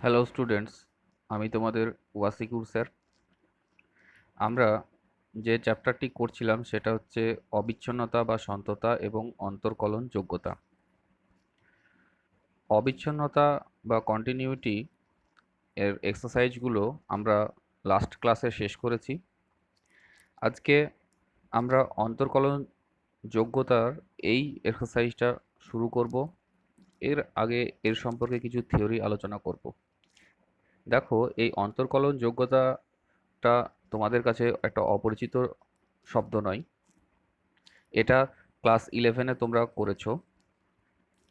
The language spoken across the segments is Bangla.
হ্যালো স্টুডেন্টস, আমি তোমাদের ওয়াসিকুর স্যার। আমরা যে চ্যাপ্টারটি করছিলাম সেটা হচ্ছে অবিচ্ছিন্নতা বা সন্ততা এবং অন্তর্কলন যোগ্যতা। অবিচ্ছিন্নতা বা কন্টিনিউটি এর এক্সারসাইজগুলো আমরা লাস্ট ক্লাসে শেষ করেছি। আজকে আমরা অন্তর্কলন যোগ্যতার এই এক্সারসাইজটা শুরু করব। এর আগে এর সম্পর্কে কিছু থিওরি আলোচনা করব। দেখো, এই অন্তর্কলন যোগ্যতাটা তোমাদের কাছে একটা অপরিচিত শব্দ নয়। এটা ক্লাস 11-এ তোমরা করেছো।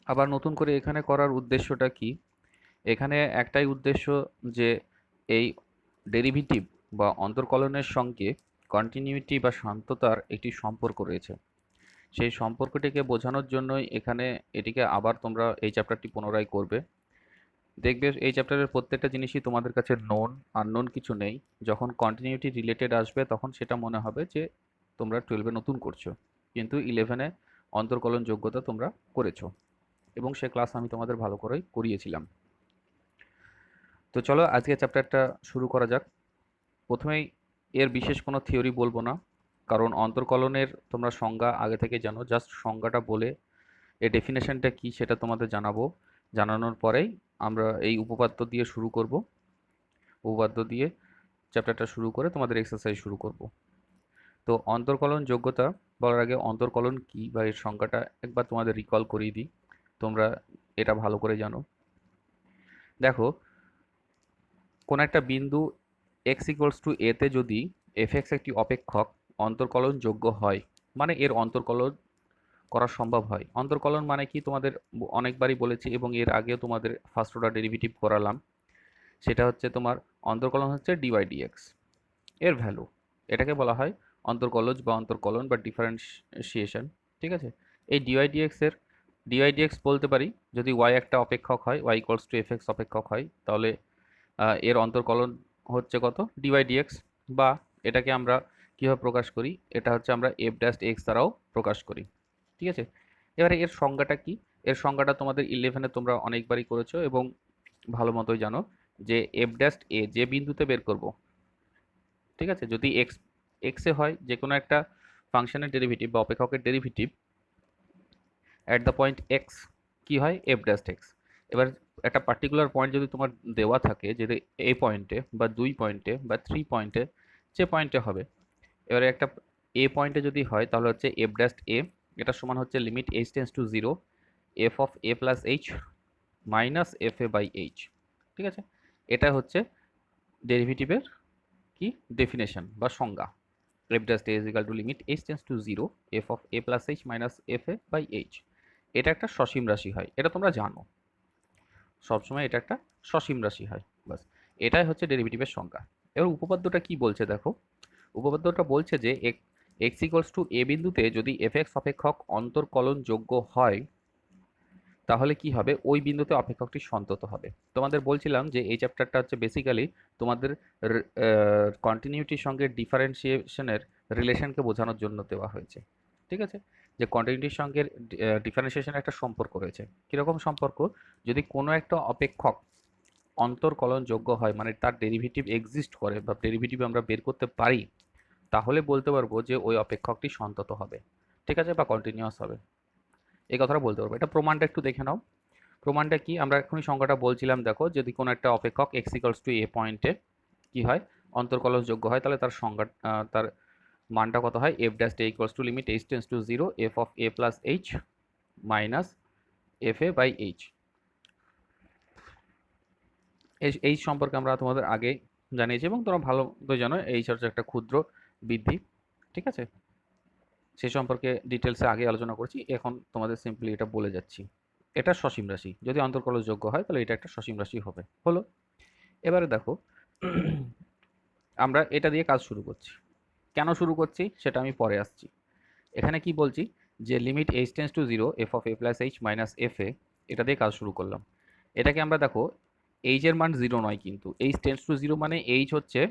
আবার নতুন করে এখানে করার উদ্দেশ্যটা কি? এখানে একটাই উদ্দেশ্য যে এই ডেরিভেটিভ বা অন্তর্কলনের সঙ্গে কন্টিনিউইটি বা সান্ততার একটি সম্পর্ক রয়েছে। সেই সম্পর্কটিকে বোঝানোর জন্যই এখানে এটিকে আবার তোমরা এই চ্যাপ্টারটি পুনরায় করবে। দেখবে এই চ্যাপ্টারের প্রত্যেকটা জিনিসই তোমাদের কাছে নোন, আননোন কিছু নেই। যখন কন্টিনিউইটি রিলেটেড আসবে তখন সেটা মনে হবে যে তোমরা 12-এ নতুন করছো, কিন্তু 11-এ অন্তর্কলন যোগ্যতা তোমরা করেছো এবং সে ক্লাস আমি তোমাদের ভালো করেই করিয়েছিলাম। তো চলো আজকে চ্যাপ্টারটা শুরু করা যাক। প্রথমেই এর বিশেষ কোনো থিওরি বলবো না, কারণ অন্তর্কলনের তোমরা সংজ্ঞা আগে থেকে জানো। জাস্ট সংজ্ঞাটা বলে এর ডেফিনেশনটা কি সেটা তোমাদের জানাবো। জানানোর পরেই আমরা এই উপপাদ্য দিয়ে শুরু করব। উপপাদ্য দিয়ে চ্যাপ্টারটা শুরু করে তোমাদের এক্সারসাইজ শুরু করব। তো অন্তর্কলন যোগ্যতা বলার আগে অন্তর্কলন কি বা এর সংজ্ঞাটা একবার তোমাদের রিকল করিয়ে দিই, তোমরা এটা ভালো করে জানো। দেখো, কোন একটা বিন্দু এক্স ইকুয়ালস টু এতে যদি এফ এক্স একটি অপেক্ষক অন্তর্কলন যোগ্য হয়, মানে এর অন্তর্কলন করা সম্ভব হয়। অন্তর্কলন মানে কি তোমাদের অনেকবারই বলেছি এবং এর আগেও তোমাদের ফার্স্ট অর্ডার ডেরিভেটিভ করালাম। সেটা হচ্ছে তোমার অন্তর্কলন হচ্ছে ডিওয়াই ডিএক্স এর ভ্যালু। এটাকে বলা হয় অন্তর্কলজ বা অন্তর্কলন বা ডিফারেন্সিয়েশন। ঠিক আছে, এই ডিওয়াই ডিএক্স এর ডিওয়াই ডিএক্স বলতে পারি যদি ওয়াই একটা অপেক্ষক হয়, y equals to f x অপেক্ষক হয়, তাহলে এর অন্তর্কলন হচ্ছে কত, ডিওয়াই ডিএক্স। বা এটাকে আমরা কীভাবে প্রকাশ করি, এটা হচ্ছে আমরা এফ ড্যাশ এক্স দ্বারাও প্রকাশ করি। ঠিক আছে, এবারে এর সংজ্ঞাটা কি? এর সংজ্ঞাটা তোমাদের 11-এ তোমরা অনেকবারই করেছো এবং ভালো মতোই জানো যে এফ ড্যাশ এ যে বিন্দুতে বের করব, ঠিক আছে, যদি এক্স এক্সে হয় যে কোনো একটা ফাংশনের ডেরিভেটিভ বা অপেক্ষকের derivative at the point x কী হয়, এফ ড্যাশ এক্স। এবার একটা পার্টিকুলার পয়েন্ট যদি তোমার দেওয়া থাকে, যদি এ পয়েন্টে বা 2 পয়েন্টে বা 3 পয়েন্টে, যে পয়েন্টে হবে, এবারে একটা এ পয়েন্টে যদি হয় তাহলে হচ্ছে এফ ড্যাশ এ, এটা সমান হচ্ছে limit h tends to zero f of a plus h minus f a by h. ঠিক আছে, এটা হচ্ছে ডেরিভেটিভের কি ডেফিনেশন বা সংজ্ঞা। F dash a is equal to limit h tends to zero f of a plus h minus f a by h. এটা একটা সসীম রাশি হয়, এটা তোমরা জানো সবসময় এটা একটা সসীম রাশি হয়। বাস, এটাই হচ্ছে ডেরিভেটিভের সংজ্ঞা। এবার উপপাদ্যটা কি বলছে দেখো, উপপাদ্যটা বলছে যে এক্স ইকুয়ালস টু এ বিন্দুতে যদি এফ এক্স অপেক্ষক অন্তর্কলন যোগ্য হয় তাহলে কি হবে, ওই বিন্দুতে অপেক্ষকটি সন্তত হবে। তোমাদের বলছিলাম যে এই চ্যাপ্টারটা হচ্ছে বেসিক্যালি তোমাদের কন্টিনিউটির সঙ্গে ডিফারেন্সিয়েশনের রিলেশনকে বোঝানোর জন্য দেওয়া হয়েছে। ঠিক আছে, যে কন্টিনিউটির সঙ্গে ডিফারেন্সিয়েশনের একটা সম্পর্ক রয়েছে। কীরকম সম্পর্ক? যদি কোনো একটা অপেক্ষক অন্তর্কলন যোগ্য হয়, মানে তার ডেরিভেটিভ এক্সিস্ট করে বা ডেরিভেটিভ আমরা বের করতে পারি, তাহলে বলতে পারবো যে ওই অপেক্ষকটি সন্তত হবে। ঠিক আছে, বা কন্টিনিউয়াস হবে, এই কথাটা বলতে পারবো। এটা প্রমাণটা একটু দেখে নাও। প্রমাণটা কি, আমরা এখনই সংখ্যাটা বলছিলাম। দেখো, যদি কোনো একটা অপেক্ষক এক্স ইকুয়ালস টু এ পয়েন্টে কি হয়, অন্তর্কলনযোগ্য হয়, তাহলে তার সংজ্ঞা তার মানটা কত হয়, f dash a equals to limit h tends to zero f of a plus h minus f a by h. এই সম্পর্কে আমরা তোমাদের আগে জানিয়েছি এবং তোমরা ভালো করে জানো এইচ হচ্ছে একটা ক্ষুদ্র বৃদ্ধি। ঠিক আছে, সে সম্পর্কে ডিটেলসে আগে আলোচনা করছি, এখন তোমাদের সিম্পলি এটা বলে যাচ্ছি। এটা সসীম রাশি, যদি অন্তর্কলনযোগ্য হয় তাহলে এটা একটা সসীম রাশি হবে। হলো, এবারে দেখো আমরা এটা দিয়ে কাজ শুরু করছি। কেন শুরু করছি সেটা আমি পরে আসছি। এখানে কি বলছি, যে limit h tends to zero f of a plus h minus f এ, এটা দিয়ে কাজ শুরু করলাম। এটাকে আমরা দেখো, এইচ এর মান জিরো নয়, কিন্তু এইচ টেন্স টু জিরো মানে এইচ হচ্ছে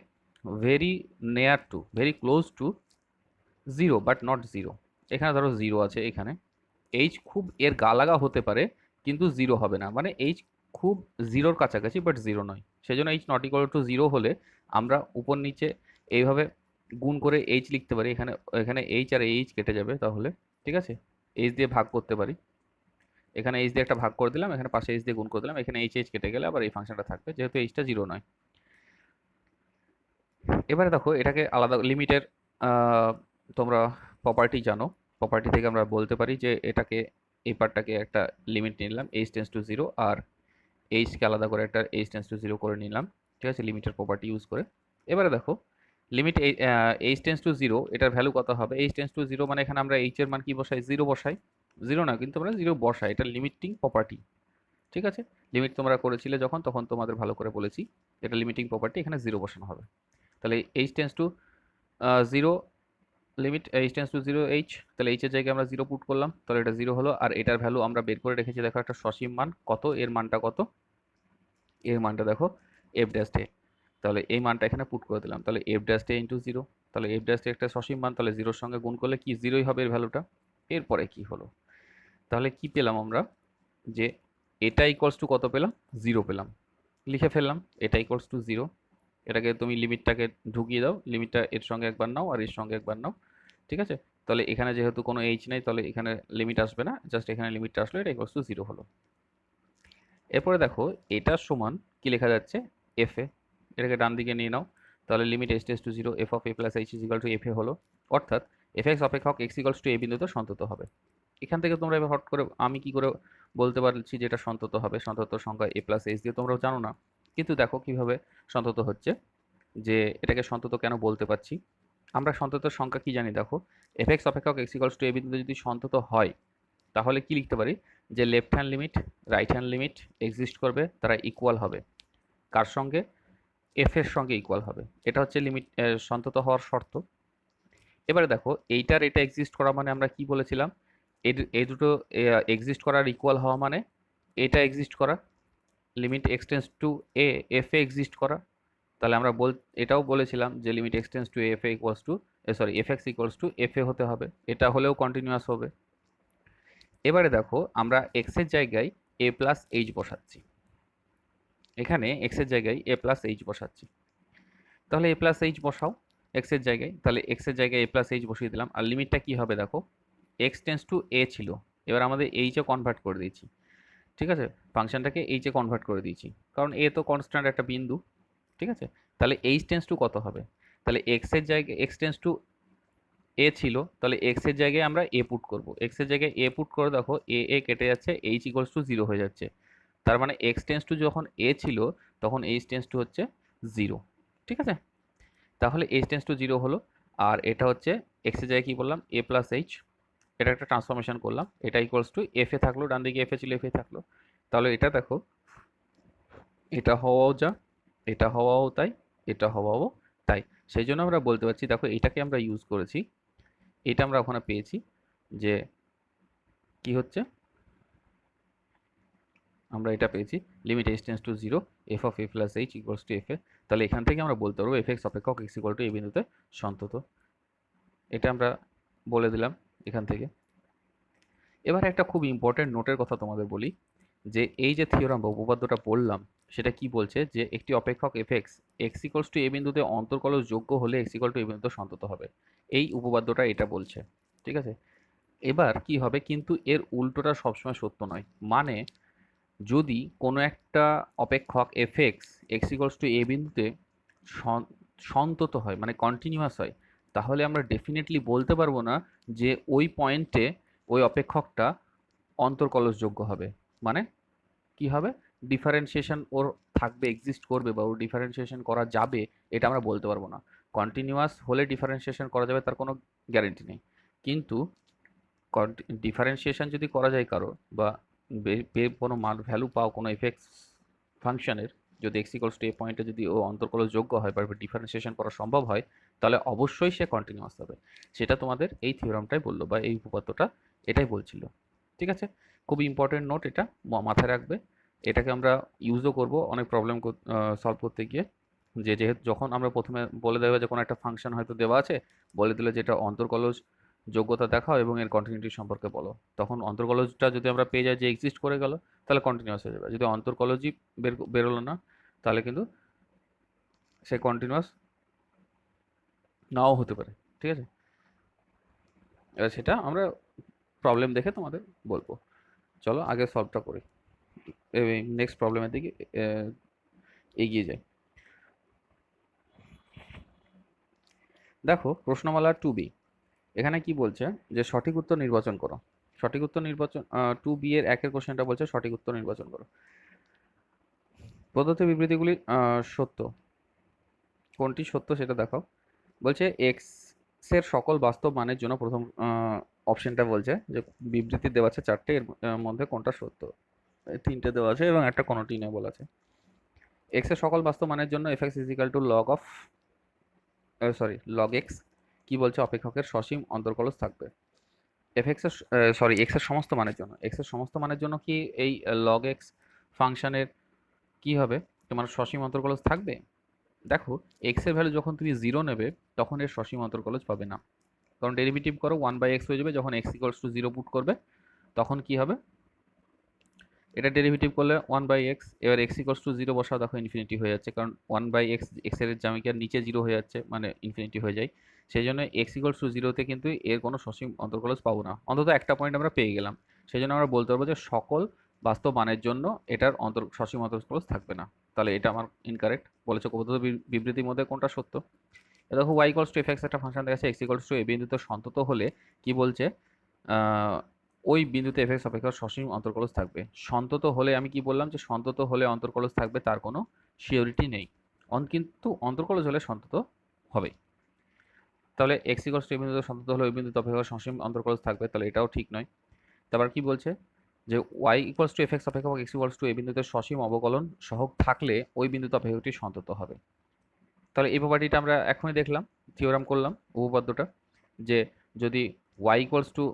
very near to, very close to zero but not zero. এখানে ধরো জিরো আছে, এখানে এইচ খুব এর গা লাগা হতে পারে কিন্তু জিরো হবে না, মানে এইচ খুব জিরোর কাছাকাছি বাট জিরো নয়, সেই জন্য H not equal to zero হলে আমরা উপর নিচে এইভাবে গুণ করে এইচ লিখতে পারি। এখানে এখানে এইচ আর এইচ কেটে যাবে তাহলে, ঠিক আছে, এইচ দিয়ে ভাগ করতে পারি। এখানে এইচ দিয়ে একটা ভাগ করে দিলাম, এখানে পাশে এইচ দিয়ে গুণ করে দিলাম, এখানে এইচ এইচ কেটে গেলে আবার এই ফাংশনটা থাকবে যেহেতু এইচটা জিরো নয়। এবারে দেখো এটাকে আলাদা লিমিটের তোমরা প্রপার্টি জানো, প্রপার্টি থেকে আমরা বলতে পারি যে এটাকে এই পার্টটাকে একটা লিমিট নিলাম এইচ টেন্স টু জিরো, আর এইচকে আলাদা করে একটা এইচ টেন্স টু জিরো করে নিলাম, ঠিক আছে, লিমিটের প্রপার্টি ইউজ করে। এবারে দেখো limit h tends to zero, এটার ভ্যালু কত হবে? এইচ টেন্স টু জিরো মানে এখানে আমরা এইচ এর মান কি বসাই? জিরো বসাই। জিরো না কিন্তু আমরা জিরো বসাই, এটা লিমিটিং প্রপার্টি, ঠিক আছে। লিমিট তোমরা করেছিলে যখন, তখন তোমাদের ভালো করে বলেছি এটা লিমিটিং প্রপার্টি, এখানে জিরো বসানো হবে। তাহলে H tends to zero, limit h tends to zero H, তাহলে এইচের জায়গায় আমরা জিরো পুট করলাম, তাহলে এটা জিরো হলো। আর এটার ভ্যালু আমরা বের করে রেখেছি, দেখো একটা সসীম মান কত, এর মানটা কত, এর মানটা দেখো এফ ড্যাশ এ, তাহলে এই মানটা এখানে পুট করে দিলাম, তাহলে এফ ড্যাশ এ ইন্টু জিরো, তাহলে এফ ড্যাশ একটা সসীম মান, তাহলে জিরোর সঙ্গে গুণ করলে কি জিরোই হবে এর ভ্যালুটা। এরপরে কি হলো, তাহলে কি পেলাম আমরা, যে এটা ইকুয়ালস টু কত পেলাম? জিরো পেলাম। লিখে ফেললাম এটা ইকুয়ালস টু জিরো। এটাকে তুমি লিমিটটাকে ঢুকিয়ে দাও, লিমিটটা এর সঙ্গে একবার নাও আর এর সঙ্গে একবার নাও, ঠিক আছে। তাহলে এখানে যেহেতু কোনো এইচ নেই তাহলে এখানে লিমিট আসবে না, জাস্ট এখানে লিমিটটা আসলে এটা ইকুয়ালস টু জিরো হলো। এরপরে দেখো এটার সমান কি লেখা যাচ্ছে? এফ এ, এটাকে ডান দিকে নিয়ে নাও, তাহলে limit s tends to zero f of a plus h is equal to f a হলো, অর্থাৎ এফ এক্স অপেক্ষক এক্স ইকালস টু এ বিন্দুতে সন্তত হবে। এখান থেকে তোমরা এবার হট করে আমি কি করে বলতে পারছি যে এটা সন্তত হবে? সন্তত সংখ্যা এ প্লাস এইচ দিয়ে তোমরাও জানো না, কিন্তু দেখো কিভাবে সন্তত হচ্ছে, যে এটাকে সন্তত কেন বলতে পারছি। আমরা সন্তত সংখ্যা কি জানি দেখো, এফ এক্স অপেক্ষক এক্স ইকালস টু এ বিন্দুতে যদি সন্তত হয় তাহলে কি লিখতে পারি, যে left hand limit right hand limit exist করবে, তারা ইকুয়াল হবে কার সঙ্গে? এফ এর সঙ্গে ইকুয়াল হবে। এটা হচ্ছে লিমিট সন্তত হওয়ার শর্ত। এবারে দেখো এইটার এটা এক্সিস্ট করা মানে আমরা কি বলেছিলাম, এই দুটো এক্সিস্ট করার ইকুয়াল হওয়া মানে এটা এক্সিস্ট করা, limit x tends to a f a exist করা। তাহলে আমরা এটাও বলেছিলাম যে limit x tends to f a equals to sorry f x equals to f a হতে হবে, এটা হলেও কন্টিনিউয়াস হবে। এবারে দেখো আমরা এক্স এর জায়গায় এ প্লাস এইচ বসাচ্ছি, এখানে এক্স এর জায়গায় এ প্লাস এইচ বসাচ্ছি, তাহলে এ প্লাস এইচ বসাও এক্স এর জায়গায়, তাহলে এক্স এর জায়গায় এ প্লাস এইচ বসিয়ে দিলাম। আর লিমিটটা কি হবে দেখো, এক্স টেন্স টু এ ছিল, এবার আমাদের এইচে কনভার্ট করে দিয়েছি, ঠিক আছে, ফাংশনটাকে এইচে কনভার্ট করে দিয়েছি, কারণ এ তো কনস্ট্যান্ট একটা বিন্দু, ঠিক আছে। তাহলে এইচ টেন্স টু কত হবে, তাহলে এক্স এর জায়গায় এক্স টেন্স টু এ ছিল, তাহলে এক্স এর জায়গায় আমরা এ পুট করব, এক্স এর জায়গায় এ পুট করে দেখো এ এ কেটে যাচ্ছে, এইচ ইকুয়ালস টু জিরো হয়ে যাচ্ছে, তার মানে এক্স টেন্স টু যখন এ ছিল তখন এইচ টেন্স টু হচ্ছে জিরো, ঠিক আছে। তাহলে এইচ টেন্স টু জিরো হলো, আর এটা হচ্ছে এক্স এর জায়গায় কি বললাম এ প্লাস এইচ, এটা একটা ট্রান্সফরমেশন করলাম, এটা ইকুয়ালস টু এফ এ থাকলো, ডান দিকে এফ এ ছিল এফ এ থাকলো, তাহলে এটা দেখো এটা হওয়াও যা, এটা হওয়াও তাই, এটা হওয়াও তাই, সেই জন্য আমরা বলতে পারছি দেখো এটাকে আমরা ইউজ করেছি, এটা আমরা ওখানে পেয়েছি যে কি হচ্ছে, আমরা এটা পেয়েছি limit h tends to zero f of a plus H equals to f এ, তাহলে এখান থেকে আমরা বলতে পারবো এফ এক্স অপেক্ষক এক্স ইকুয়াল টু এই বিন্দুতে সন্তত, এটা আমরা বলে দিলাম এখান থেকে। এবার একটা খুব ইম্পর্টেন্ট নোটের কথা তোমাদের বলি, যে এই যে থিওরাম বা উপপাদ্যটা বললাম সেটা কি বলছে, যে একটি অপেক্ষক f x x equals to a বিন্দুতে অন্তর্কলজ যোগ্য হলে এক্স ইকুয়াল টু এ বিন্দুতে সন্তত হবে, এই উপপাদ্যটা এটা বলছে, ঠিক আছে। এবার কি হবে, কিন্তু এর উল্টোটা সবসময় সত্য নয়, মানে যদি কোনো একটা অপেক্ষক f x x equals to a বিন্দুতে সন্তত হয় মানে কন্টিনিউয়াস হয়, তাহলে আমরা ডেফিনেটলি বলতে পারবো না যে ওই পয়েন্টে ওই অপেক্ষকটা অন্তর্কলজযোগ্য হবে। মানে কি হবে, ডিফারেন্সিয়েশন ওর থাকবে, এক্সিস্ট করবে বা ওর ডিফারেন্সিয়েশন করা যাবে, এটা আমরা বলতে পারবো না। কন্টিনিউয়াস হলে ডিফারেন্সিয়েশন করা যাবে তার কোনো গ্যারেন্টি নেই, কিন্তু ডিফারেন্সিয়েশন যদি করা যায় কারো বা কোনো মান ভ্যালু পাও কোনো এফএক্স ফাংশনের, যদি এক্স ইকুয়ালস টু এ পয়েন্টে যদি ও অন্তর্কলজযোগ্য হয় বা ডিফারেন্সিয়েশন করা সম্ভব হয়, তাহলে অবশ্যই সে কন্টিনিউয়াস হবে। সেটা তোমাদের এই থিওরামটাই বললো বা এই উপপাদ্যটা এটাই বলছিল, ঠিক আছে। খুব ইম্পর্টেন্ট নোট, এটা মাথায় রাখবে, এটাকে আমরা ইউজও করব অনেক প্রবলেম সলভ করতে গিয়ে, যেহেতু যখন আমরা প্রথমে বলে দেবে যে কোনো একটা ফাংশন হয়তো দেওয়া আছে, বলে দিলে যে এটা অন্তর্কলজ যোগ্যতা দেখাও এবং এর কন্টিনিউটি সম্পর্কে বলো। তখন অন্তর্কলজটা যদি আমরা পেয়ে যাই যে এক্সিস্ট করে গেল, তাহলে কন্টিনিউয়াস হয়ে যাবে। যদি অন্তর্কলজই বেরোলো না, তাহলে কিন্তু সে কন্টিনিউয়াস নাও হতে পারে। ঠিক আছে, এবার সেটা আমরা প্রবলেম দেখে তোমাদের বলবো। চলো আগে সলভটা করি, নেক্সট প্রবলেমের দিকে এগিয়ে যাই। দেখো প্রশ্নমালা 2B, এখানে কি বলছে যে সঠিক উত্তর নির্বাচন করো। সঠিক উত্তর নির্বাচন 2B এর একের কোশ্চেনটা বলছে সঠিক উত্তর নির্বাচন করো। প্রদত্ত বিবৃতিগুলি সত্য, কোনটি সত্য সেটা দেখাও। বলছে এক্স এর সকল বাস্তব মানের জন্য প্রথম অপশনটা বলছে যে বিবৃতি দেওয়া আছে চারটে, এর মধ্যে কোনটা সত্য। তিনটে দেওয়া আছে এবং একটা কোনোটি নেই বলা আছে। এক্স এর সকল বাস্তব মানের জন্য F x is equal two log x কি বলছে অপেক্ষকের সসীম অন্তর্কলজ থাকবে। এক্স এর সমস্ত মানের জন্য, এক্স এর সমস্ত মানের জন্য কি এই লগ এক্স ফাংশনের কি হবে, তোমার সসীম অন্তর্কলজ থাকবে। দেখো এক্স এর ভ্যালু যখন তুমি 0 নেবে তখন এর সসীম অন্তর্কলজ পাবে না, কারণ ডেরিভেটিভ করো 1/x হয়ে যাবে। যখন x ইকুয়ালস টু 0 পুট করবে তখন কি হবে, এটা ডেরিভেটিভ করলে 1/x, এবার x ইকুয়ালস টু 0 বসাও, দেখো ইনফিনিটি হয়ে যাচ্ছে, কারণ 1/x এক্স এর জ্যামিতির নিচে 0 হয়ে যাচ্ছে মানে ইনফিনিটি হয়ে যায়। সেই জন্য x ইকুয়ালস টু 0 তে কিন্তু এর কোনো সসীম অন্তর্কলজ পাবো না, অন্তত একটা পয়েন্ট আমরা পেয়ে গেলাম। সেই জন্য আমরা বলতে পারবো যে সকল বাস্তব মানের জন্য এটার সসীম অন্তর্কলজ থাকবে না। তাহলে এটা আমার ইনকারেক্ট বলেছে। প্রদত্ত বিবৃতির মধ্যে কোনটা সত্য। দেখো y ইকুয়ালস টু fx একটা ফাংশন দেখাচ্ছে, x ইকুয়ালস টু a বিন্দুতে সন্তত হলে কি বলছে, ওই বিন্দুতে fx অপেক্ষা সসীম অন্তর্কলজ থাকবে। সন্তত হলে আমি কি বললাম যে সন্তত হলে অন্তর্কলজ থাকবে তার কোনো সিওরিটি নেই, কিন্তু অন্তর্কলজ হলে সন্তত হবে। তাহলে x ইকুয়ালস টু a বিন্দুতে সন্তত হলে ওই বিন্দুতে অপেক্ষা সসীম অন্তর্কলজ থাকবে, তাহলে এটাও ঠিক নয়। তারপর কি বলছে যে y ইকুয়ালস টু fx অপেক্ষক x ইকুয়ালস টু a বিন্দুতে সসীম অবকলন সহগ থাকলে ওই বিন্দুতে অপেক্ষকটি সন্তত হবে। তাহলে এই প্রপার্টিটা আমরা এখনই দেখলাম, থিওরাম করলাম উপপাদ্যটা, যে যদি y ইকুয়ালস টু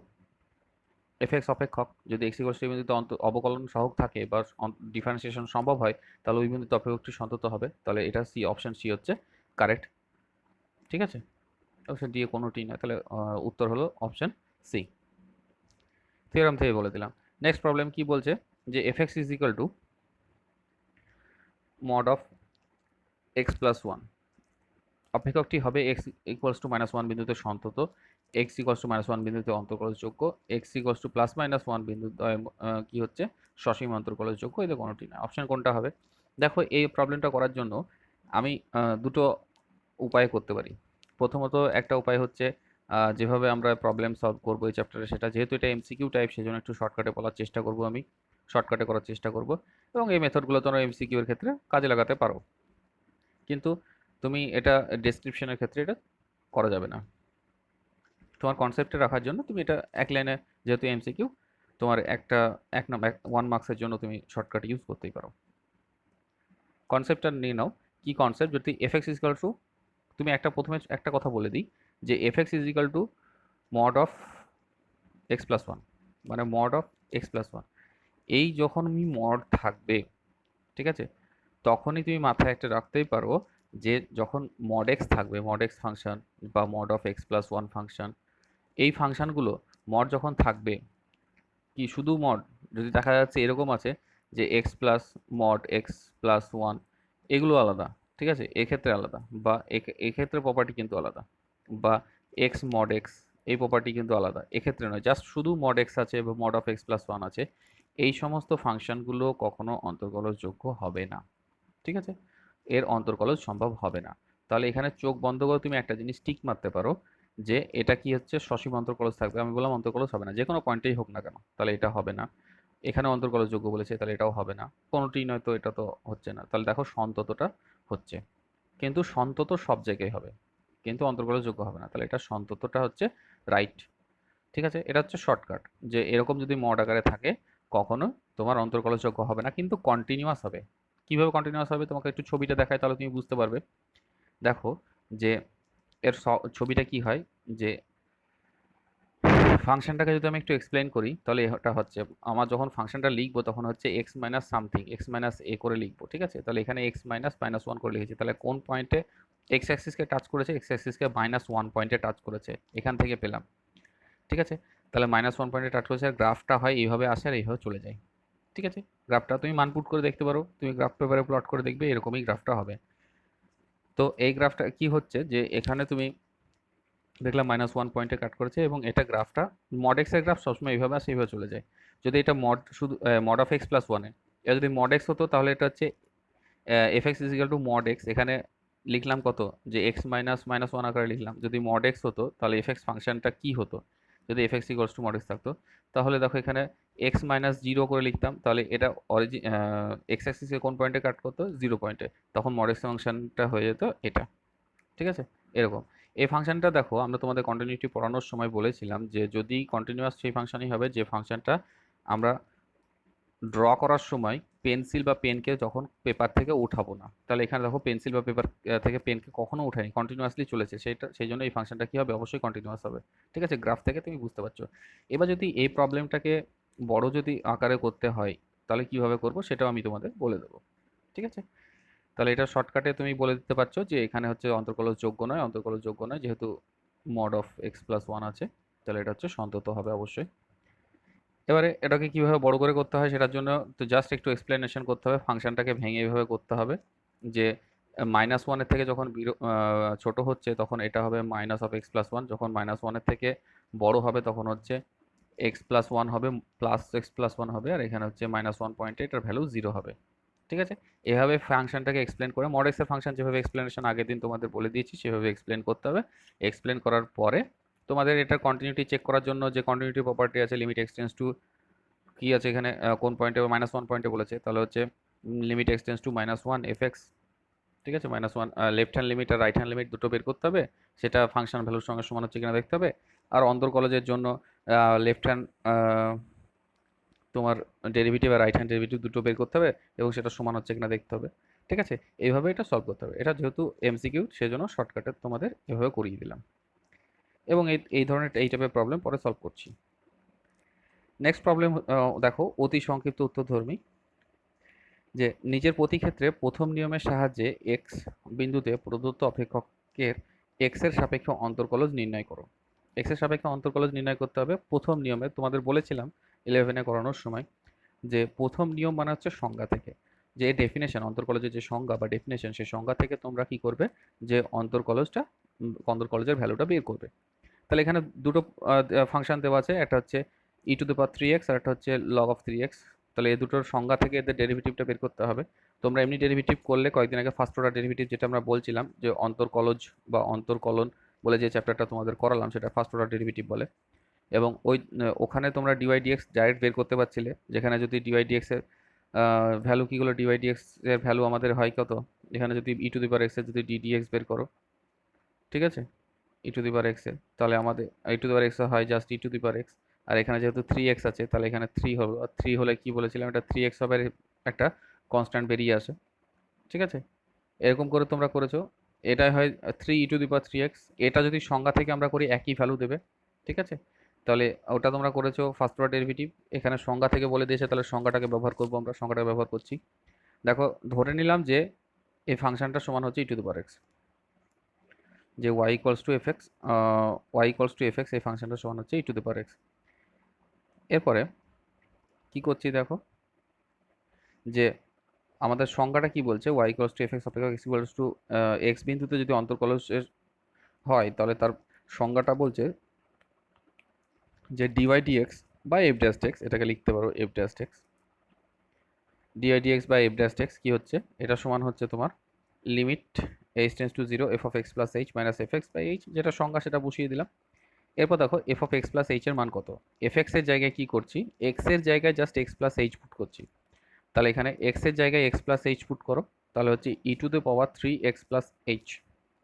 এফএক্স অপেক্ষক যদি x ইকুয়ালস টু বিন্দুতে অবকলন সহগ থাকে বা ডিফারেন্সিয়েশন সম্ভব হয়, তাহলে ওই বিন্দুতে অপেক্ষকটি সন্তত হবে। তাহলে এটা সি, অপশন সি হচ্ছে কারেক্ট। ঠিক আছে, অপশন ডি কোনোটি না, তাহলে উত্তর হলো অপশন সি। থিওরাম থেকে বলে দিলাম। নেক্সট প্রবলেম কি বলছে যে f x is equal to mod of x plus one, অপেক্ষকটি হবে x ইকুয়ালস টু -1 বিন্দুতে সন্তত, x ইকুয়ালস টু -1 বিন্দুতে অন্তর্কলজযোগ্য, x ইকুয়ালস টু +-1 বিন্দুতে কি হচ্ছে সসীম অন্তর্কলজযোগ্য। এদের কোনোটি না। অপশন কোনটা হবে। দেখো এই প্রবলেমটা করার জন্য আমি দুটো উপায় করতে পারি। প্রথমত একটা উপায় হচ্ছে যেভাবে আমরা প্রবলেম সলভ করবো এই চ্যাপ্টারে, সেটা যেহেতু এটা এমসিকিউ টাইপ সেজন্য একটু শর্টকাটে বলার চেষ্টা করব, আমি শর্টকাটে করার চেষ্টা করব, এবং এই মেথডগুলো তোমরা এমসিকিউ এর ক্ষেত্রে কাজে লাগাতে পারো। কিন্তু তুমি এটা ডেসক্রিপশনের ক্ষেত্রে এটা করা যাবে না। তোমার কনসেপ্টে রাখার জন্য তুমি এটা এক লাইনে, যেহেতু এমসিকিউ, তোমার একটা 1 মার্কসের জন্য তুমি শর্টকাট ইউজ করতেই পারো। কনসেপ্টটা নিয়ে নাও। কি কনসেপ্ট, যদি এফ এক্স ইজিক্যাল টু, তুমি প্রথমে একটা কথা বলে দিই যে f x is equal to mod of x plus one, মানে mod of x plus one, এই যখন মড থাকবে, ঠিক আছে, তখনই তুমি মাথায় একটা রাখতেই পারো যে যখন মড এক্স থাকবে, মড এক্স ফাংশন বা mod of x plus one function, এই ফাংশনগুলো মড যখন থাকবে, কি শুধু মড, যদি দেখা যাচ্ছে এরকম আছে যে x plus mod x plus one, এগুলো আলাদা, ঠিক আছে, এক্ষেত্রে আলাদা, বা এক্ষেত্রে প্রপার্টি কিন্তু আলাদা, বা এক্স মড এক্স এই প্রপার্টি কিন্তু আলাদা, এক্ষেত্রে নয়, জাস্ট শুধু মড এক্স আছে বা mod of x plus one আছে, এই সমস্ত ফাংশনগুলো কখনো অন্তর্কলজযোগ্য হবে না। ঠিক আছে, এর অন্তর্কলজ সম্ভব হবে না। তাহলে এখানে চোখ বন্ধ করে তুমি একটা জিনিস টিক মারতে পারো যে এটা কি হচ্ছে সসীম অন্তর্কলজ থাকবে। আমি বললাম অন্তর্কলজ হবে না, যে কোনো পয়েন্টেই হোক না কেন, তাহলে এটা হবে না। এখানে অন্তর্কলজযোগ্য বলেছে, তাহলে এটাও হবে না। কোনোটি নয় তো এটা তো হচ্ছে না। তাহলে দেখো সন্ততটা হচ্ছে, কিন্তু সন্তত সব জায়গায় হবে, কিন্তু অন্তর্কলজযোগ্য হবে না। তাহলে এটা সন্ততটা হচ্ছে রাইট। ঠিক আছে, এটা হচ্ছে শর্টকাট, যে এরকম যদি মড আকারে থাকে কখনো তোমার অন্তর্কলজযোগ্য হবে না, কিন্তু কন্টিনিউয়াস হবে। কিভাবে কন্টিনিউয়াস হবে তোমাকে একটু ছবিটা দেখায়, তাহলে তুমি বুঝতে পারবে। দেখো যে এর ছবিটা কি হয়, যে ফাংশনটাকে যদি আমি একটু এক্সপ্লেন করি, তাহলে এটা হচ্ছে আমার যখন ফাংশনটা লিখবো তখন হচ্ছে x minus something, x minus a করে লিখবো। ঠিক আছে, তাহলে এখানে এক্স মাইনাস -1 করে লিখেছি, তাহলে কোন পয়েন্টে এক্স অ্যাক্সিসকে টাচ করেছে, এক্স অ্যাক্সিসকে -1 পয়েন্টে টাচ করেছে, এখান থেকে পেলাম। ঠিক আছে? তাহলে -1 টাচ করেছে আর গ্রাফটা হয় এইভাবে আসে আর এইভাবে চলে যায়। ঠিক আছে? গ্রাফটা তুমি মান পুট করে দেখতে পারো, তুমি গ্রাফ পেপারে প্লট করে দেখবে এরকমই গ্রাফটা হবে। তো এই গ্রাফটা কি হচ্ছে যে এখানে তুমি দেখলাম -1 পয়েন্টে কাট করেছে এবং এটা গ্রাফটা মড এক্স এর গ্রাফ সবসময় এইভাবে আসে এইভাবে চলে যায়। যদি এটা মড শুধু মড অফ এক্স প্লাস ওয়ানে, এটা যদি মড এক্স হতো তাহলে এটা হচ্ছে F x is equal two mod x, এখানে লিখলাম কত যে এক্স মাইনাস মাইনাস ওয়ান আকারে লিখলাম। যদি মড এক্স হতো তাহলে এফ এক্স ফাংশনটা কী হতো, যদি F x equals two mod x থাকতো, তাহলে দেখো এখানে এক্স মাইনাস জিরো করে লিখতাম, তাহলে এটা এক্স অ্যাক্সিসে কোন পয়েন্টে কাট করতো, 0 পয়েন্টে, তখন মড এক্স ফাংশনটা হয়ে যেত এটা। ঠিক আছে? এরকম এই ফাংশনটা দেখো আমরা তোমাদের কন্টিনিউটি পড়ানোর সময় বলেছিলাম যে যদি কন্টিনিউয়াস সেই ফাংশনই হবে যে ফাংশনটা আমরা ড্র করার সময় পেন্সিল বা পেনকে যখন পেপার থেকে উঠাবো না। তাহলে এখানে দেখো পেন্সিল বা পেপার থেকে পেনকে কখনো উঠায়নি, কন্টিনিউয়াসলি চলেছে, সেই জন্য এই ফাংশনটা কী হবে, অবশ্যই কন্টিনিউয়াস হবে। ঠিক আছে? গ্রাফ থেকে তুমি বুঝতে পারছো। এবার যদি এই প্রবলেমটাকে বড় যদি আকারে করতে হয় তাহলে কীভাবে করবো সেটাও আমি তোমাদের বলে দেবো। ঠিক আছে? তাহলে এটা শর্টকাটে তুমি বলে দিতে পারছো যে এখানে হচ্ছে অন্তর্কলজ যোগ্য নয়, অন্তর্কলজ যোগ্য নয় যেহেতু mod of x plus one আছে, তাহলে এটা হচ্ছে সন্তত হবে অবশ্যই। এবারে এটাকে কিভাবে বড় করে করতে হয় সেটার জন্য তো জাস্ট একটু এক্সপ্লেনেশন করতে হবে, ফাংশনটাকে ভেঙে এভাবে করতে হবে যে -1-এর থেকে যখন ছোট হচ্ছে তখন এটা হবে minus of x plus one, যখন -1-এর থেকে বড় হবে তখন হচ্ছে এক্স প্লাস ওয়ান হবে, প্লাস এক্স প্লাস ওয়ান হবে, আর এখানে হচ্ছে -1 পয়েন্টে এটার ভ্যালু 0 হবে। ঠিক আছে? এভাবে ফাংশনটাকে এক্সপ্লেন করে মড এক্সের ফাংশন যেভাবে এক্সপ্লেনেশন আগের দিন তোমাদের বলে দিয়েছি সেভাবে এক্সপ্লেন করতে হবে। এক্সপ্লেন করার পরে তোমাদের এটার কন্টিনিউটি চেক করার জন্য যে কন্টিনিউটি প্রপার্টি আছে লিমিট এক্সটেন্স টু কি আছে এখানে কোন পয়েন্টে -1 পয়েন্টে বলেছে, তাহলে হচ্ছে limit x tends to -1 f x. ঠিক আছে? -1 লেফট হ্যান্ড লিমিট আর রাইট হ্যান্ড লিমিট দুটো বের করতে হবে, সেটা ফাংশন ভ্যালুর সঙ্গে সমান হচ্ছে কিনা দেখতে হবে। আর অন্তর্কলজের জন্য লেফট হ্যান্ড তোমার ডেরিভেটিভ আর রাইট হ্যান্ড ডেরিভেটিভ দুটো বের করতে হবে এবং সেটা সমান হচ্ছে কিনা দেখতে হবে। ঠিক আছে? এইভাবে এটা সলভ করতে হবে। এটা যেহেতু এমসিকিউ সেজন্য শর্টকাটে তোমাদের এভাবে করিয়ে দিলাম এবং এই ধরনের এই টাইপের প্রবলেম পরে সলভ করছি। নেক্সট প্রবলেম দেখো অতি সংক্ষিপ্ত উত্তরধর্মী, যে নিজের প্রতিক্ষেত্রে প্রথম নিয়মের সাহায্যে এক্স বিন্দুতে প্রদত্ত অপেক্ষকের এক্স এর সাপেক্ষে অন্তর্কলজ নির্ণয় করো। এক্স এর সাপেক্ষে অন্তর্কলজ নির্ণয় করতে হবে প্রথম নিয়মে, তোমাদের বলেছিলাম 11-এ করানোর সময় যে প্রথম নিয়ম মানে হচ্ছে সংজ্ঞা থেকে, যে ডেফিনেশন অন্তর্কলজের যে সংজ্ঞা বা ডেফিনেশন সেই সংজ্ঞা থেকে তোমরা কি করবে যে অন্তর্কলজের ভ্যালুটা বের করবে। তাহলে এখানে দুটো ফাংশন দেওয়া আছে, একটা হচ্ছে e⁻3x আর একটা হচ্ছে log(3x)। তাহলে এই দুটোর সংজ্ঞা থেকে এদের ডেরিভেটিভটা বের করতে হবে। তোমরা এমনি ডেরিভেটিভ করলে কয়েকদিন আগে ফার্স্ট অর্ডার ডেরিভেটিভ যেটা আমরা বলছিলাম যে অন্তর্কলজ বা অন্তর্কলন বলে যে চ্যাপ্টারটা তোমাদের করালাম সেটা ফার্স্ট অর্ডার ডেরিভেটিভ বলে। এবং ওখানে তোমরা ডিওয়াই/ডিএক্স ডাইরেক্ট বের করতে পারছিলে, যেখানে যদি ডিওয়াই/ডিএক্স এর ভ্যালু কী হলো, ডিওয়াই/ডিএক্স এর ভ্যালু আমাদের হয় কত, এখানে যদি e⁻x এর যদি ddx বের করো, ঠিক আছে, e⁻x এর, তাহলে আমাদের e⁻x হয় জাস্ট e⁻x, আর এখানে যেহেতু 3x আছে তাহলে এখানে 3 হলো, আর 3 হলে কি বলেছিলাম এটা 3x হবে, একটা কনস্ট্যান্ট বেরিয়ে আসে। ঠিক আছে? এরকম করে তোমরা করেছো, এটাই হয় 3e⁻3x। এটা যদি সংজ্ঞা থেকে আমরা করি একই ভ্যালু দেবে। ঠিক আছে? তাহলে ওটা তোমরা করেছো ফার্স্ট অর্ডার ডেরিভেটিভ, এখানে সংজ্ঞা থেকে বলে দিয়েছে তাহলে সংজ্ঞাটাকে ব্যবহার করবো, আমরা সংজ্ঞাটা ব্যবহার করছি। দেখো ধরে নিলাম যে এই ফাংশনটা সমান হচ্ছে e⁻x, যে y equals to f x, y equals to f x, এই ফাংশনটা সমান হচ্ছে e⁻x। এরপরে কি করছি দেখো যে আমাদের সংজ্ঞাটা কি বলছে, y equals to f x অপেক্ষক x ইকুয়ালস টু এক্স বিন্দুতে যদি অন্তর্কলজ হয় তাহলে তার সংজ্ঞাটা বলছে যে dy/dx বা f'(x), এটাকে লিখতে পারো f'(x), dy/dx বা f'(x) কি হচ্ছে, এটা সমান হচ্ছে তোমার limit h tends to 0 f of x plus h minus f x by h, যেটা সংজ্ঞা সেটা বসিয়ে দিলাম। এরপর দেখো f of x plus h এর মান কত, এফ এক্স এর জায়গায় কি করছি, এক্স এর জায়গায় just x plus H put করছি। তাহলে এখানে এক্স এর জায়গায় এক্স প্লাস এইচ পুট করো, তাহলে হচ্ছে e⁻3x প্লাস এইচ।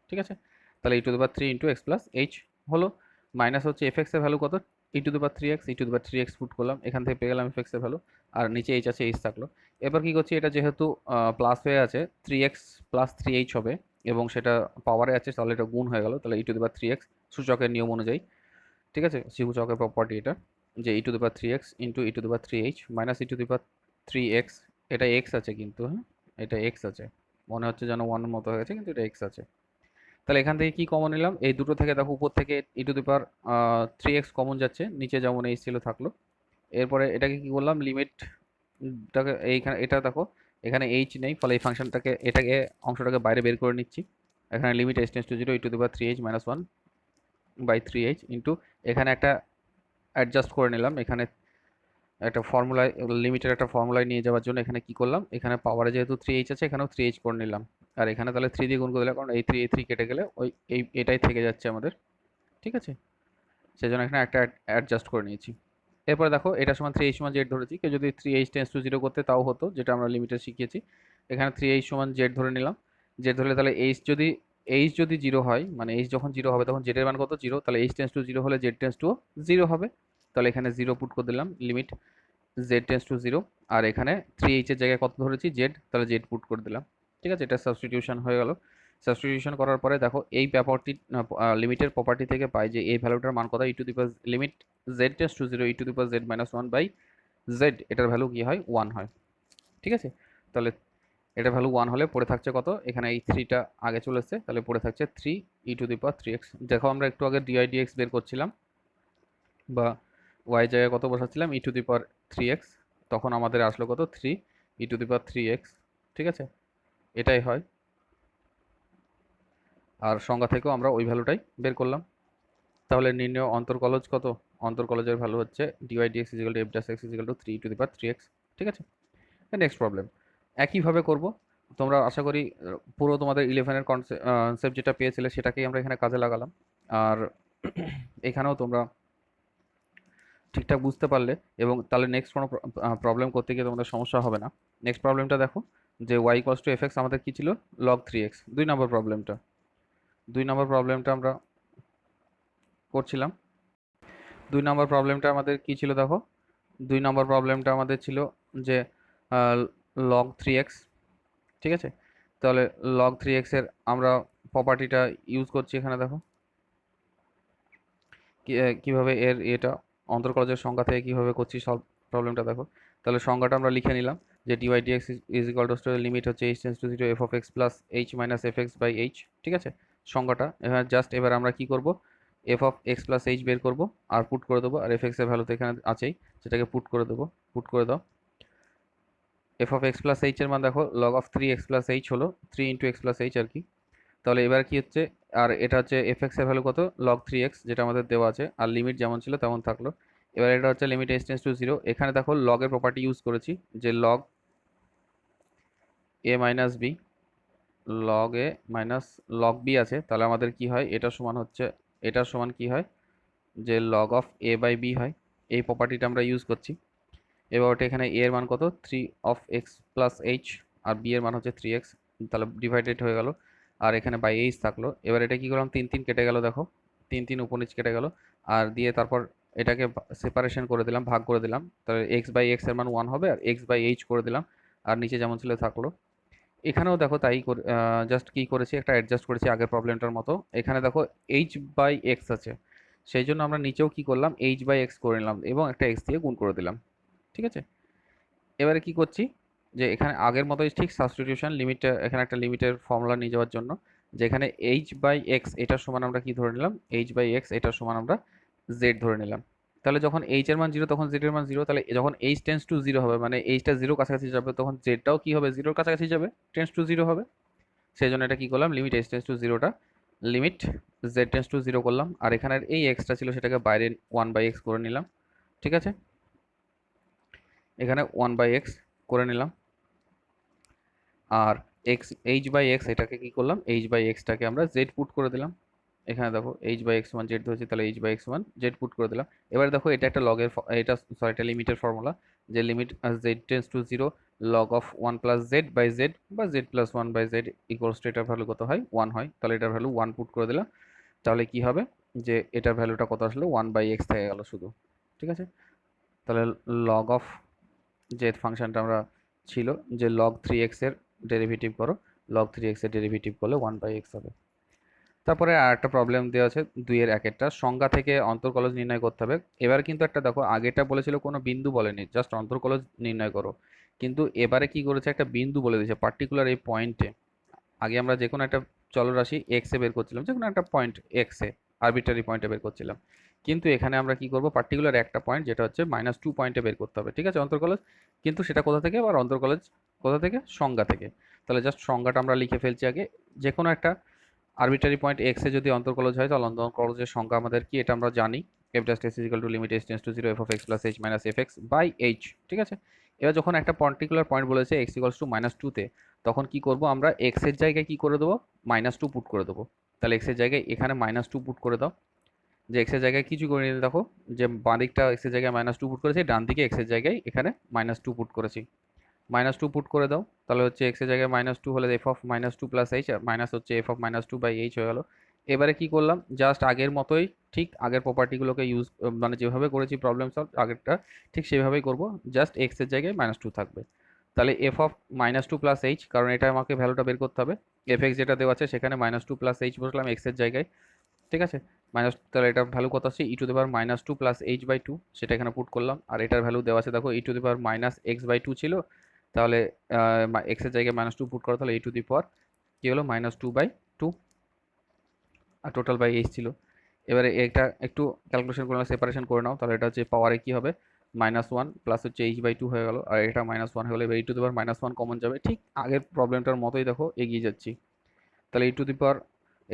ঠিক আছে? তাহলে e⁻3 into x plus H হলো, মাইনাস হচ্ছে এফ এক্স এর ভ্যালু কত, e⁻3x পুট করলাম, এখান থেকে পেয়ে গেলাম এফ এক্স এর ভ্যালু, আর নিচে এইচ আছে, এইচ থাকলো। এবার কি করছি, এটা যেহেতু প্লাস হয়ে আছে 3x প্লাস 3h হবে এবং সেটা পাওয়ারে আছে তাহলে এটা গুণ হয়ে গেল, তাহলে e⁻3x সূচকের নিয়ম অনুযায়ী। ঠিক আছে? সূচকের প্রপার্টি এটা, যে e⁻3x into e⁻3h minus e⁻3x, এটা এক্স আছে কিন্তু, হ্যাঁ এটা এক্স আছে, মনে হচ্ছে যেন ওয়ান মতো হয়ে গেছে কিন্তু এটা এক্স আছে। তাহলে এখান থেকে কি কমন নিলাম, এই দুটো থেকে দেখো উপর থেকে ই to the power 3x common যাচ্ছে, নিচে যেমন এইচ ছিল থাকলো। এরপরে এটাকে কি করলাম, লিমিটটাকে এইখানে, এটা দেখো এখানে এইচ নেই, ফলে এই ফাংশনটাকে এটাকে অংশটাকে বাইরে বের করে নিচ্ছি। এখানে limit h tends to 0 e to the power 3h minus 1 by 3h into এখানে একটা অ্যাডজাস্ট করে নিলাম, এখানে একটা ফর্মুলায়, লিমিটের একটা ফর্মুলায় নিয়ে যাওয়ার জন্য এখানে কি করলাম, এখানে পাওয়ারে যেহেতু 3h আছে এখানেও 3h করে নিলাম, আর এখানে তাহলে 3 দিয়ে গুণ করে দিলাম, কারণ এই 3 কেটে গেলে ওই এটাই থেকে যাচ্ছে আমাদের, ঠিক আছে। সেজন্য এখানে একটা অ্যাডজাস্ট করে নিয়েছি। এরপরে দেখো এটা সমান 3h সমান z ধরেছি, কেউ যদি 3h টেন্ডস টু 0 করতে তাও হতো, যেটা আমরা লিমিটে শিখিয়েছি। এখানে 3h সমান z ধরে নিলাম, z ধরলে তাহলে h যদি 0 হয়, মানে h যখন 0 হবে তখন z এর মান কত, 0, তাহলে h টেন্ডস টু 0 হলে z টেন্ডস টু 0 হবে। তাহলে এখানে 0 পুট করে দিলাম, লিমিট z টেন্ডস টু 0, আর এখানে 3h এর জায়গায় কত ধরেছি, z, তাহলে z পুট করে দিলাম, ঠিক আছে। এটা সাবস্টিটিউশন হয়ে গেল। সাবস্টিটিউশন করার পরে দেখো এই প্রপার্টি, লিমিটের প্রপার্টি থেকে পাই যে এই ভ্যালুটার মান কত, e to the power limit z tends to 0 e to the power z minus 1 by z, এটার ভ্যালু কি হয়, 1 হয়, ঠিক আছে। তাহলে এটার ভ্যালু 1 হলে পড়ে থাকছে কত, এখানে এই 3টা আগে চলে এসছে, তাহলে পড়ে থাকছে 3 e to the power 3x। দেখো আমরা একটু আগে ডিআই ডিএক্স বের করছিলাম, বা y জায়গায় কত বসাচ্ছিলাম, ই টু দি পাওয়ার 3x, তখন আমাদের আসলো কত, 3 e to the power 3x, ঠিক আছে, এটাই হয়। আর সংজ্ঞা থেকেও আমরা ওই ভ্যালুটাই বের করলাম। তাহলে নির্ণয় অন্তর্কলজ কত, অন্তর্কলজের ভ্যালু হচ্ছে dy dx is equal to f dash x is equal to 3 e to the power 3x, ঠিক আছে। নেক্সট প্রবলেম একইভাবে করব। তোমরা আশা করি পুরো তোমাদের 11-এর কনসেপ্ট যেটা পেয়েছিলে সেটাকেই আমরা এখানে কাজে লাগালাম, আর এখানেও তোমরা ঠিকঠাক বুঝতে পারলে, এবং তাহলে নেক্সট কোনো প্রবলেম করতে গিয়ে তোমাদের সমস্যা হবে না। নেক্সট প্রবলেমটা দেখো, যে y equals to f x আমাদের কী ছিল, log 3x, 2 নম্বর প্রবলেমটা আমরা করছিলাম। 2 নম্বর প্রবলেমটা আমাদের কী ছিল দেখো, 2 নম্বর প্রবলেমটা আমাদের ছিল যে log 3x, ঠিক আছে। তাহলে log 3x এর আমরা প্রপার্টিটা ইউজ করছি, এখানে দেখো কীভাবে এর এটা অন্তর্কলজের সংজ্ঞা থেকে কীভাবে করছি সলভ, প্রবলেমটা দেখো। তাহলে সংজ্ঞাটা আমরা লিখে নিলাম যে dy dx is equal to limit হচ্ছে h tends to 0 f of x plus h minus f x by h, ঠিক আছে। সংজ্ঞাটা এবার জাস্ট এবার আমরা কি করব, f of x plus h বের করব আর পুট করে দেবো, আর এফ এক্স এর ভ্যালু তো এখানে আছেই, সেটাকে পুট করে দেবো, পুট করে দাও। F of x plus h এর মান দেখো log of 3x plus H হলো 3 ইন্টু এক্স প্লাস এইচ আর কি। তাহলে এবার কি হচ্ছে, আর এটা হচ্ছে এফ এক্স এর ভ্যালু কত, log 3x, যেটা আমাদের দেওয়া আছে, আর লিমিট যেমন ছিল তেমন থাকলো। এবার এটা হচ্ছে লিমিট h টেন্ডস টু 0, এখানে দেখো log এর প্রপার্টি ইউজ করেছি যে log a minus b, log a minus log b আছে, তাহলে আমাদের কি হয়, এটা সমান হচ্ছে, এটার সমান কি হয়, যে log of a by b হয়। এই প্রপার্টিটা আমরা ইউজ করছি। এবার ওটা এখানে a এর মান কত, 3 অফ এক্স প্লাস এইচ, আর b এর মান হচ্ছে 3x, তাহলে ডিভাইডেড হয়ে গেল, আর এখানে বাই এইচ থাকলো। এবার এটা কি করলাম, 3 3 কেটে গেল, দেখো 3 3 উপর নিচ কেটে গেল, আর দিয়ে তারপর এটাকে সেপারেশন করে দিলাম, ভাগ করে দিলাম, তাহলে এক্স বাই এক্স এর মান 1 হবে, আর এক্স বাই এইচ করে দিলাম, আর নিচে যেমন ছিল থাকলো। এখানেও দেখো তাই জাস্ট কি করেছি, একটা অ্যাডজাস্ট করেছি আগের প্রবলেমটার মতো। এখানে দেখো এইচ বাই এক্স আছে, সেই জন্য আমরা নিচেও কি করলাম, এইচ বাই এক্স করে নিলাম এবং একটা এক্স দিয়ে গুণ করে দিলাম, ঠিক আছে। এবারে কি করছি, যে এখানে আগের মতোই ঠিক সাবস্টিটিউশন, লিমিটটা এখানে একটা লিমিটের ফর্মুলা নিয়ে যাওয়ার জন্য, যেখানে এইচ বাই এক্স এটার সমান আমরা কি ধরে নিলাম, এইচ বাই এক্স এটার সমান আমরা জেড ধরে নিলাম। তাহলে যখন এইচ এর মান 0 তখন জেড এর মান 0, তাহলে যখন এইচ টেন্স টু 0 হবে, মানে এইচটা 0 কাছাকাছি যাবে, তখন জেডটাও কি হবে, 0 কাছাকাছি যাবে, টেন্স টু 0 হবে। সেই জন্য এটা কি করলাম, লিমিট এইচ টেন্স টু 0টা লিমিট জেড টেন্স টু 0 করলাম, আর এখানের এই এক্সটা ছিল সেটাকে বাইরে 1 বাই এক্স করে নিলাম, ঠিক আছে। এখানে 1 বাই এক্স করে নিলাম, আর এক্স এইচ বাই এক্স এটাকে কি করলাম, এইচ বাই এক্সটাকে আমরা জেড পুট করে দিলাম। এখানে দেখো এইচ বাই এক্স সমান জেড ধরেছি, তাহলে এইচ বাই এক্স সমান জেড পুট করে দিলাম। এবার দেখো এটা একটা লগের, এটা সরি এটা লিমিটের ফর্মুলা, যে limit z tends to 0 log of 1 plus z by z বা z plus 1 by z equals to এটার ভ্যালু কত হয়, 1 হয়। তাহলে এটার ভ্যালু 1 পুট করে দিলাম, তাহলে কি হবে, যে এটার ভ্যালুটা কত আসলে 1 বাই এক্স থেকে গেল শুধু, ঠিক আছে। তাহলে লগ অফ যে ফাংশনটা আমরা ছিল যে log 3x এর ডেরিভেটিভ করো, log 3x এর ডেরিভেটিভ করলে 1 বাই এক্স হবে। তারপরে আর একটা প্রবলেম দেওয়া আছে 2 এর একেরটা, সংজ্ঞা থেকে অন্তর্কলজ নির্ণয় করতে হবে। এবার কিন্তু একটা দেখো, আগেটা বলেছিল কোনো বিন্দু বলেনি, জাস্ট অন্তর্কলজ নির্ণয় করো, কিন্তু এবারে কি করেছে, একটা বিন্দু বলে দিয়েছে পার্টিকুলার এই পয়েন্টে। আগে আমরা যে কোনো একটা চলরাশি এক্সে বের করছিলাম, যে কোনো একটা পয়েন্ট এক্সে, আরবিট্রারি পয়েন্টে বের করছিলাম। কিন্তু এখানে আমরা কি করব, পার্টিকুলার একটা পয়েন্ট যেটা হচ্ছে -2 পয়েন্টে বের করতে হবে, ঠিক আছে, অন্তর্কলজ। কিন্তু সেটা কোথা থেকে, আবার অন্তর্কলজ কোথা থেকে, সংজ্ঞা থেকে। তাহলে জাস্ট সংজ্ঞাটা আমরা লিখে ফেলছি আগে। যে কোনো একটা আরবিট্রারি পয়েন্ট এক্সে যদি অন্তর্কলজ হয়, তাহলে অন্তর্কলজের সংজ্ঞা আমাদের কি, এটা আমরা জানি, f dash x is equal to limit h tends to 0 f of x plus h minus fx by h, ঠিক আছে। এবার যখন একটা পার্টিকুলার পয়েন্ট বলেছে x equals to -2 তে, তখন কি করব আমরা, x এর জায়গায় কি করে দেবো, -2 পুট করে দেবো। তাহলে x এর জায়গায় এখানে -2 পুট করে দাও। যে x এর জায়গায় কিছু করে নিতে দেখো, যে বাঁ দিকটা x এর জায়গায় -2 পুট করেছি, ডান দিকে x এর জায়গায় এখানে -2 পুট করেছি। -2 পুট করে দাও, তাহলে হচ্ছে x এর জায়গায় -2 হলে f of -2 plus h, minus হচ্ছে f of -2 বাই h হয়ে গেল। এবারে কি করলাম, জাস্ট আগের মতোই, ঠিক আগের প্রপার্টিগুলোকে ইউজ, মানে যেভাবে করেছি প্রবলেম সলভ আগেরটা, ঠিক সেভাবেই করব, জাস্ট x এর জায়গায় -2 থাকবে। তাহলে f of -2 প্লাস h, কারণ এটা আমাকে ভ্যালুটা বের করতে হবে, fx যেটা দেওয়া আছে সেখানে -2 প্লাস h বসলাম x এর জায়গায়, ঠিক আছে। মাইনাস, তাহলে এটার ভ্যালু কত আছে, e⁻² প্লাস h/2, সেটা এখানে পুট করলাম। আর এটার ভ্যালু দেওয়া আছে দেখো, e⁻x/2 ছিল, তাহলে x এর জায়গায় -2 পুট করো, তাহলে কি হলো, -2/2, আর টোটাল বাই h ছিল। এবারে এটা একটু ক্যালকুলেশন করে নাও, সেপারেশন করে নাও, তাহলে এটা হচ্ছে পাওয়ারে কি হবে, -1 প্লাস হচ্ছে h/2 হয়ে গেল, আর এটা -1 হয়ে গেলো। এবার e⁻1 কমন যাবে, ঠিক আগের প্রবলেমটার মতোই দেখো এগিয়ে যাচ্ছি। তাহলে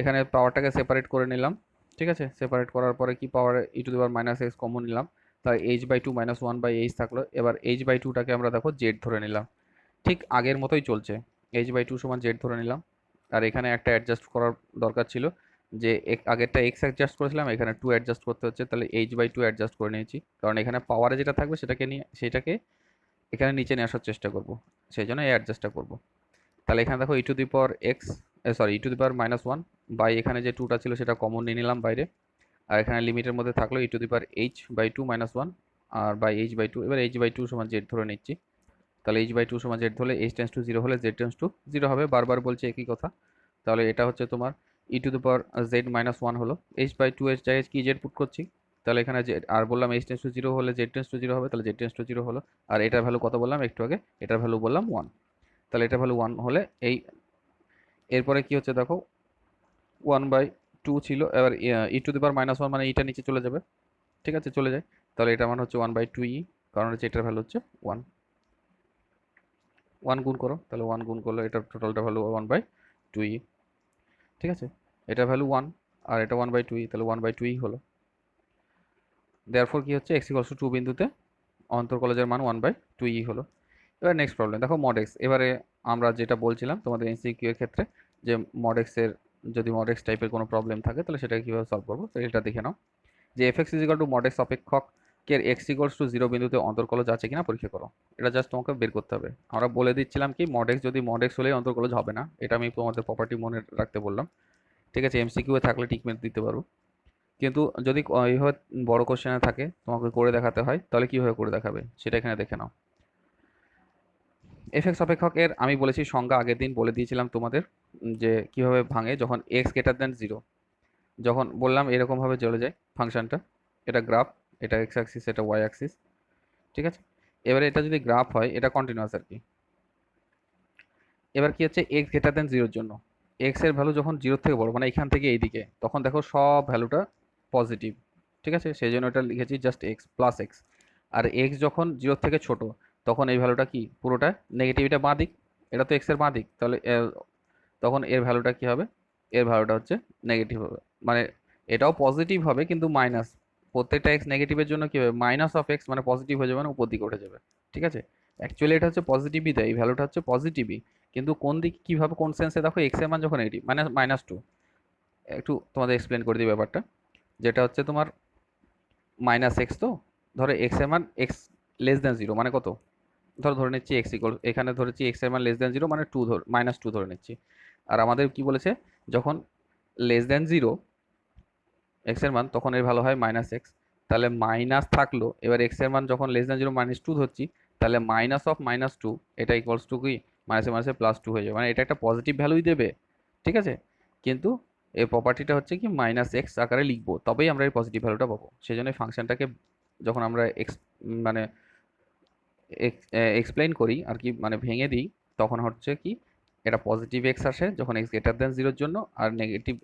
এখানে পাওয়ারটাকে সেপারেট করে নিলাম, ঠিক আছে। সেপারেট করার পরে কি, পাওয়ার e⁻x কমন নিলাম, তাই h/2 -1/h থাকলো। এবার h/2টাকে আমরা দেখো জেড ধরে নিলাম, ঠিক আগের মতোই চলছে, h/2 সমান জেড ধরে নিলাম। আর এখানে একটা অ্যাডজাস্ট করার দরকার ছিল, যে আগেরটা x অ্যাডজাস্ট করেছিলাম, এখানে 2 অ্যাডজাস্ট করতে হচ্ছে, তাহলে h/2 অ্যাডজাস্ট করে নিয়েছি, কারণ এখানে পাওয়ারে যেটা থাকবে সেটাকে এখানে নিচে নিয়ে আসার চেষ্টা করব, সেই জন্য এই অ্যাডজাস্টটা করব। তাহলে এখানে দেখো e⁻1 বাই এখানে যে 2টা ছিল সেটা কমন নিয়ে নিলাম বাইরে, আর এখানে লিমিটের মধ্যে থাকলো e⁻h/2 -1 আর বাই h/2। এবার h/2 সমান জেড ধরে নিচ্ছি, তাহলে h/2 সমান জেড ধরলে h টেন্স টু 0 হলে z টেন্স টু 0 হবে, বারবার বলছে একই কথা। তাহলে এটা হচ্ছে তোমার e⁻z-1 হলো, h/2 এর জায়গায় কি জেড পুট করছি, তাহলে এখানে z, আর বললাম h টেন্স টু 0 হলে z টেন্স টু 0 হবে, তাহলে z টেন্স টু 0 হলো। আর এটার ভ্যালু কত বললাম একটু আগে, এটার ভ্যালু বললাম 1, তাহলে এটা ভ্যালু 1 হলে এই, এরপরে কি হচ্ছে দেখো, 1/2 ছিল, এবার e⁻1 মানে এটা নিচে চলে যাবে, ঠিক আছে, চলে যায়। তাহলে এটা মানে হচ্ছে 1/2e, কারণ হচ্ছে এটার ভ্যালু হচ্ছে 1, 1 গুণ করো, তাহলে 1 গুণ করলে এটার টোটালটা ভ্যালু 1/2e, ঠিক আছে। এটা ভ্যালু 1 আর এটা 1/2e, তাহলে 1/2e হলো। দেয়ারফর কি হচ্ছে, x = 2 বিন্দুতে অন্তর্কলজের মান 1/2e হলো। এবার নেক্সট প্রবলেম দেখো, mod x। এবারে আমরা যেটা বলছিলাম তোমাদের এমসিকিউ এর ক্ষেত্রে, যে mod x এর, যদি mod x টাইপের কোনো প্রবলেম থাকে তাহলে সেটাকে কীভাবে সলভ করবো, তো এটা দেখে নাও। যে f(x) = mod x অপেক্ষকের x = 0 বিন্দুতে অন্তর্কলজ আছে কিনা পরীক্ষা করো। এটা জাস্ট তোমাকে বের করতে হবে। আমরা বলে দিচ্ছিলাম কি, mod x যদি mod x হলেই অন্তর্কলজ হবে না, এটা আমি তোমাদের প্রপার্টি মনে রাখতে বললাম, ঠিক আছে। এমসিকিউ এ থাকলে টিকমেন্ট দিতে পারো, কিন্তু যদি এইভাবে বড় কোশ্চেনে থাকে তোমাকে করে দেখাতে হয়, তাহলে কীভাবে করে দেখাবে সেটা এখানে দেখে নাও। f(x) অপেক্ষকের আমি বলেছি সংজ্ঞা, আগের দিন বলে দিয়েছিলাম তোমাদের, যে কিভাবে ভাঙে, যখন x > 0, যখন বললাম এরকমভাবে চলে যায় ফাংশনটা, এটা গ্রাফ, এটা x অ্যাক্সিস, এটা y অ্যাক্সিস, ঠিক আছে। এবারে এটা যদি গ্রাফ হয়, এটা কন্টিনিউয়াস আর কি। এবার কি হচ্ছে, x > 0 এর জন্য x এর ভ্যালু যখন 0 থেকে বড়, মানে এখান থেকে এইদিকে, তখন দেখো সব ভ্যালুটা পজিটিভ, ঠিক আছে, সেই জন্য এটা লিখেছি জাস্ট x প্লাস x। আর x যখন 0 থেকে ছোট, তখন এই ভ্যালুটা কি, পুরোটা নেগেটিভ, এটা বাঁ দিক, এটা তো x এর বাঁ দিক, তাহলে তখন এর ভ্যালুটা কি হবে, এর ভ্যালুটা হচ্ছে নেগেটিভ হবে, মানে এটাও পজিটিভ হবে কিন্তু মাইনাস, প্রত্যেকটা x নেগেটিভের জন্য কি হবে, -(x) মানে পজিটিভ হয়ে যাবে, মানে উপর দিকে উঠে যাবে, ঠিক আছে। অ্যাকচুয়ালি এটা হচ্ছে পজিটিভই দেয়, এই ভ্যালুটা হচ্ছে পজিটিভই, কিন্তু কোন দিক, কিভাবে, কোন সেন্সে দেখো, x এর মান যখন নেগেটিভ মানে -2, একটু তোমাদের এক্সপ্লেন করে দিই ব্যাপারটা। যেটা হচ্ছে তোমার -x, তো ধরো x এর মান x<0 মানে কত, ধরে নিচ্ছি এখানে ধরেছি x এর মান <0 মানে 2 -2 ধরে নিচ্ছি। আর আমাদের কি বলেছে, যখন <0 x এর মান, তখন এর ভালো হয় -x, তাহলে মাইনাস থাকলো, এবার x এর মান যখন <0 -2 ধরছি, তাহলে -(-2) এটা ইকুয়ালস টু কি, মাইনাসে মাইনাসে +2 হয়ে যাবে, মানে এটা একটা পজিটিভ ভ্যালুই দেবে, ঠিক আছে। কিন্তু এই প্রপার্টিটা হচ্ছে কি, -x আকারে লিখবো, তবেই আমরা এই পজিটিভ ভ্যালুটা পাবো। সেই জন্য ফাংশনটাকে যখন আমরা মানে এক্সপ্লেইন করি আর কি, মানে ভেঙে দিই, তখন হচ্ছে কি, এটা পজিটিভ এক্স আসে যখন এক্স গ্রেটার দেন জিরোর জন্য, আর নেগেটিভ